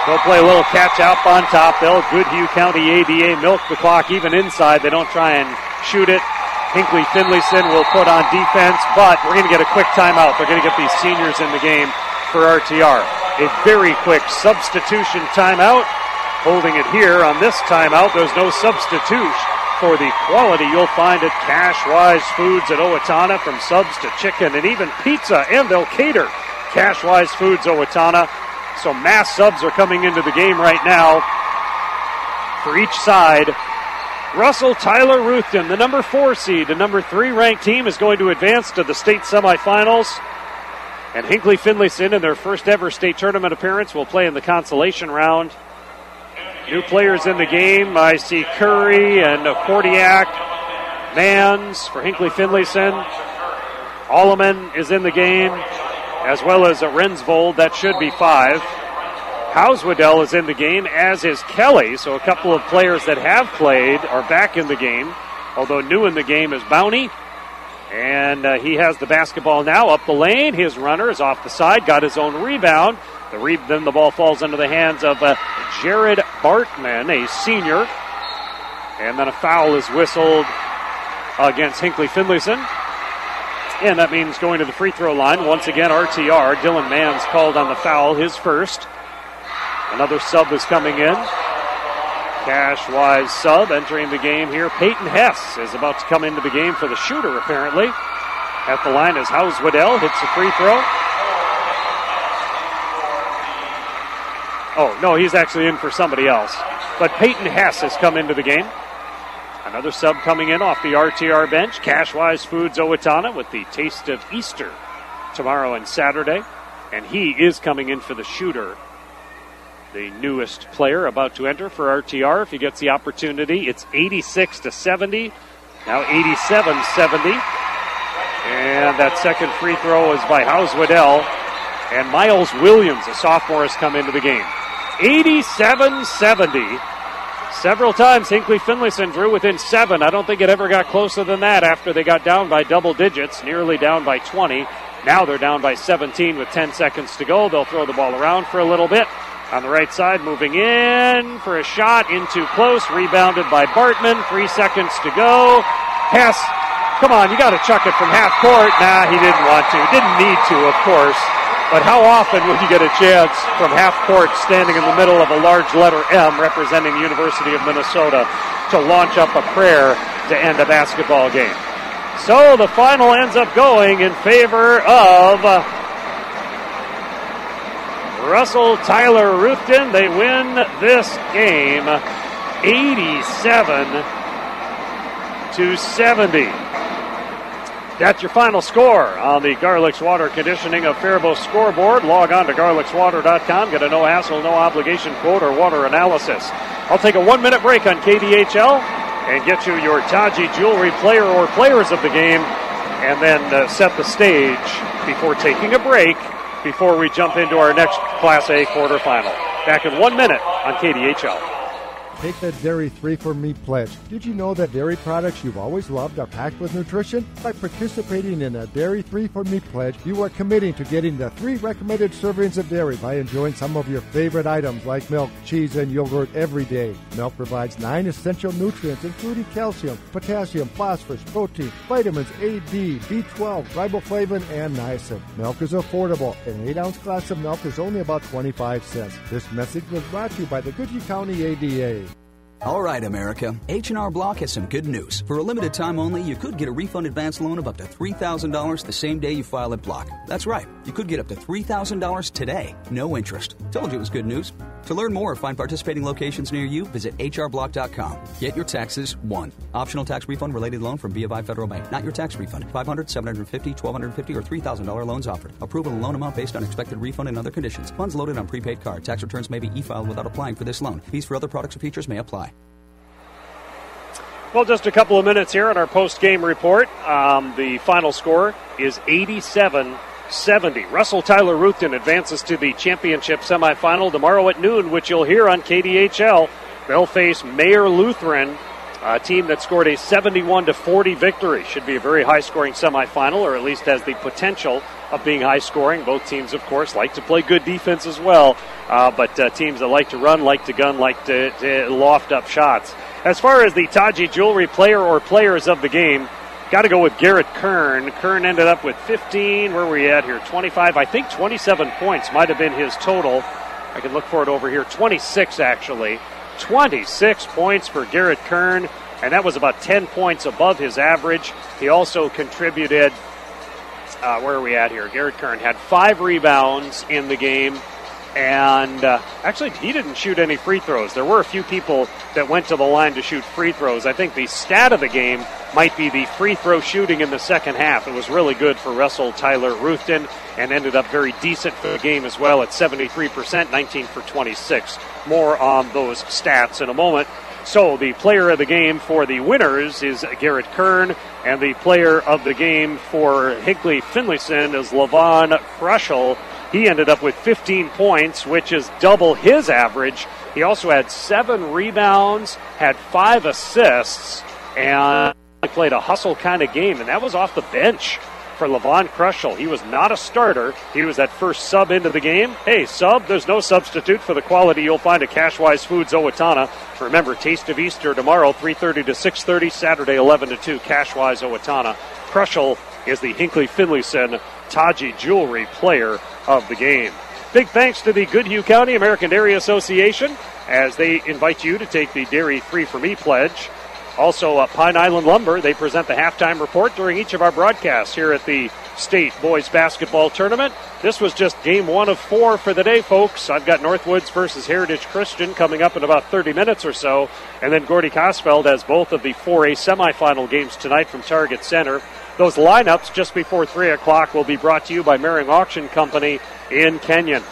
They'll play a little catch-up on top. They'll Goodhue County ADA milk the clock even inside. They don't try and shoot it. Hinckley Finlayson will put on defense, but we're going to get a quick timeout. They're going to get these seniors in the game for RTR. A very quick substitution timeout. Holding it here on this timeout. There's no substitute for the quality you'll find at Cashwise Foods at Owatonna, from subs to chicken and even pizza, and they'll cater. Cashwise Foods Owatonna. So mass subs are coming into the game right now for each side. Russell Tyler Ruthton, the number 4 seed, the number 3 ranked team, is going to advance to the state semifinals. And Hinckley Finlayson, in their first ever state tournament appearance, will play in the consolation round. New players in the game. I see Curry and Kordiak. Mans for Hinckley Finlayson. Alleman is in the game, as well as Rensvold. That should be 5. Hauswadell is in the game, as is Kelly. So a couple of players that have played are back in the game, although new in the game is Bounty. And he has the basketball now up the lane. His runner is off the side, got his own rebound. Then the ball falls into the hands of Jared Bartman, a senior. And then a foul is whistled against Hinckley Finlayson. And that means going to the free throw line. Once again, RTR. Dylan Mans called on the foul, his first. Another sub is coming in. Cash-wise sub entering the game here. Peyton Hess is about to come into the game for the shooter, apparently. At the line is Hauswadell. Hits the free throw. Oh, no, he's actually in for somebody else. But Peyton Hess has come into the game. Another sub coming in off the RTR bench. Cashwise Foods Owatonna with the taste of Easter tomorrow and Saturday. And he is coming in for the shooter. The newest player about to enter for RTR if he gets the opportunity. It's 86-70. Now 87-70. And that second free throw is by House Waddell. And Miles Williams, a sophomore, has come into the game. 87-70. Several times Hinckley Finlayson drew within 7. I don't think it ever got closer than that after they got down by double digits, nearly down by 20. Now they're down by 17 with 10 seconds to go. They'll throw the ball around for a little bit. On the right side, moving in for a shot, in too close, rebounded by Bartman. 3 seconds to go. Pass. Come on, you got to chuck it from half court. Nah, he didn't want to. Didn't need to, of course. But how often would you get a chance from half court standing in the middle of a large letter M representing the University of Minnesota to launch up a prayer to end a basketball game? So the final ends up going in favor of Russell Tyler Ruthven. They win this game 87-70. That's your final score on the Garlick's Water Conditioning of Faribault scoreboard. Log on to garlicswater.com. Get a no-hassle, no-obligation quote or water analysis. I'll take a 1-minute break on KDHL and get you your Taji Jewelry player or players of the game, and then set the stage before taking a break before we jump into our next Class A quarterfinal. Back in 1 minute on KDHL. Take the Dairy 3 for Me pledge. Did you know that dairy products you've always loved are packed with nutrition? By participating in a Dairy 3 for Me pledge, you are committing to getting the 3 recommended servings of dairy by enjoying some of your favorite items like milk, cheese, and yogurt every day. Milk provides 9 essential nutrients, including calcium, potassium, phosphorus, protein, vitamins A, D, B12, riboflavin, and niacin. Milk is affordable. An 8-ounce glass of milk is only about 25 cents. This message was brought to you by the Goodhue County ADA. All right, America. H&R Block has some good news. For a limited time only, you could get a refund advance loan of up to $3,000 the same day you file at Block. That's right. You could get up to $3,000 today. No interest. Told you it was good news. To learn more or find participating locations near you, visit hrblock.com. Get your taxes won. Optional tax refund related loan from BofI Federal Bank. Not your tax refund. $500, $750, $1,250, or $3,000 loans offered. Approval and loan amount based on expected refund and other conditions. Funds loaded on prepaid card. Tax returns may be e-filed without applying for this loan. Fees for other products or features may apply. Well, just a couple of minutes here on our post-game report. The final score is 87-70. Russell Tyler Ruthven advances to the championship semifinal tomorrow at noon, which you'll hear on KDHL. They'll face Mayer Lutheran, a team that scored a 71-40 victory. Should be a very high-scoring semifinal, or at least has the potential of being high-scoring. Both teams, of course, like to play good defense as well, but teams that like to run, like to gun, like to loft up shots. As far as the Taji Jewelry player or players of the game, got to go with Garrett Kern. Kern ended up with 15, where were we at here, 25, I think 27 points might have been his total. I can look for it over here, 26 actually. 26 points for Garrett Kern, and that was about 10 points above his average. He also contributed, where are we at here? Garrett Kern had 5 rebounds in the game, and actually he didn't shoot any free throws. There were a few people that went to the line to shoot free throws. I think the stat of the game might be the free throw shooting in the second half. It was really good for Russell Tyler Ruthven and ended up very decent for the game as well at 73%, 19 for 26. More on those stats in a moment. So the player of the game for the winners is Garrett Kern, and the player of the game for Hinckley Finlayson is Levon Kruschel. He ended up with 15 points, which is double his average. He also had 7 rebounds, had 5 assists, and played a hustle kind of game, and that was off the bench for Levon Kruschel. He was not a starter. He was that first sub into the game. Hey, sub, there's no substitute for the quality you'll find at Cashwise Foods Owatonna. Remember, Taste of Easter tomorrow, 3:30 to 6:30, Saturday 11 to 2, Cashwise Owatonna. Kruschel is the Hinckley Finlayson Taji Jewelry player of the game. Big thanks to the Goodhue County American Dairy Association as they invite you to take the Dairy 3 for Me pledge. Also, Pine Island Lumber, they present the halftime report during each of our broadcasts here at the State Boys Basketball Tournament. This was just game 1 of 4 for the day, folks. I've got Northwoods versus Heritage Christian coming up in about 30 minutes or so. And then Gordy Kosfeld has both of the 4A semifinal games tonight from Target Center. Those lineups just before 3 o'clock will be brought to you by Mering Auction Company in Kenyon.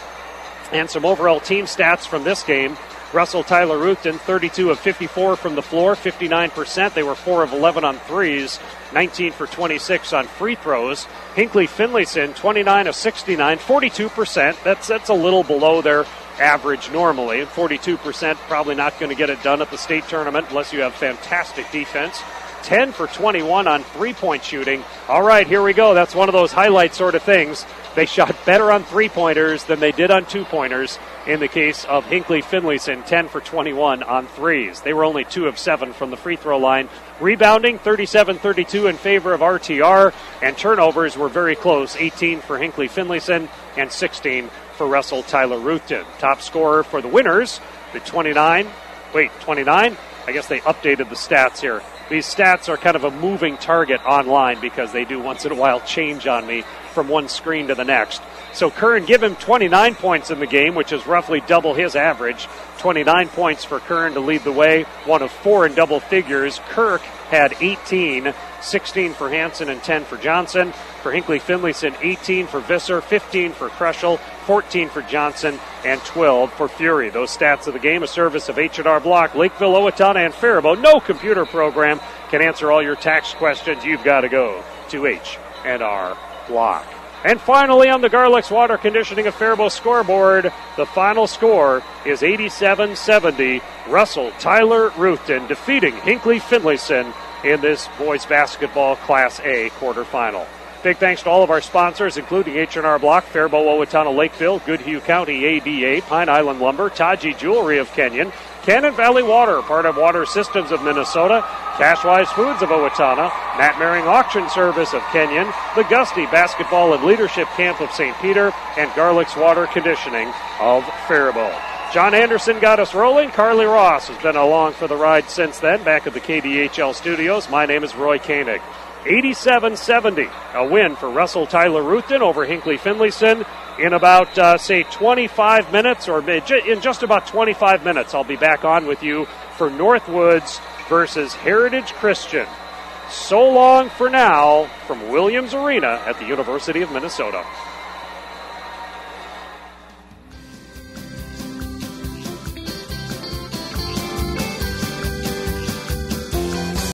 And some overall team stats from this game. Russell Tyler Ruthton, 32 of 54 from the floor, 59%. They were 4 of 11 on threes, 19 for 26 on free throws. Hinkley Finlayson, 29 of 69, 42%. That's a little below their average normally. 42% probably not going to get it done at the state tournament unless you have fantastic defense. 10 for 21 on three-point shooting. All right, here we go. That's one of those highlight sort of things. They shot better on three-pointers than they did on two-pointers in the case of Hinkley Finlayson, 10 for 21 on threes. They were only 2 of 7 from the free throw line. Rebounding, 37-32 in favor of RTR, and turnovers were very close, 18 for Hinkley Finlayson and 16 for Russell Tyler Ruthton. Top scorer for the winners, the 29. I guess they updated the stats here. These stats are kind of a moving target online because they do once in a while change on me from one screen to the next. So Kern give him 29 points in the game, which is roughly double his average. 29 points for Kern to lead the way, 1 of 4 in double figures. Kirk had 18, 16 for Hansen and 10 for Johnson. For Hinkley Finlayson, 18 for Visser, 15 for Kreschel, 14 for Johnson, and 12 for Fury. Those stats of the game, a service of H&R Block, Lakeville, Owatonna, and Faribault. No computer program can answer all your tax questions. You've got to go to H&R Block. And finally, on the Garlic's Water Conditioning of Faribault scoreboard, the final score is 87-70. Russell Tyler Ruthton defeating Hinkley Finlayson in this boys basketball Class A quarterfinal. Big thanks to all of our sponsors, including H&R Block, Faribault, Owatonna, Lakeville, Goodhue County ADA, Pine Island Lumber, Taji Jewelry of Kenyon, Cannon Valley Water, part of Water Systems of Minnesota, Cashwise Foods of Owatonna, Matt Mehring Auction Service of Kenyon, the Gusty Basketball and Leadership Camp of St. Peter, and Garlic's Water Conditioning of Faribault. John Anderson got us rolling. Carly Ross has been along for the ride since then, back at the KDHL studios. My name is Roy Koenig. 87-70, a win for Russell Tyler Ruthton over Hinkley Finlayson. In about, 25 minutes, or in just about 25 minutes, I'll be back on with you for Northwoods versus Heritage Christian. So long for now from Williams Arena at the University of Minnesota.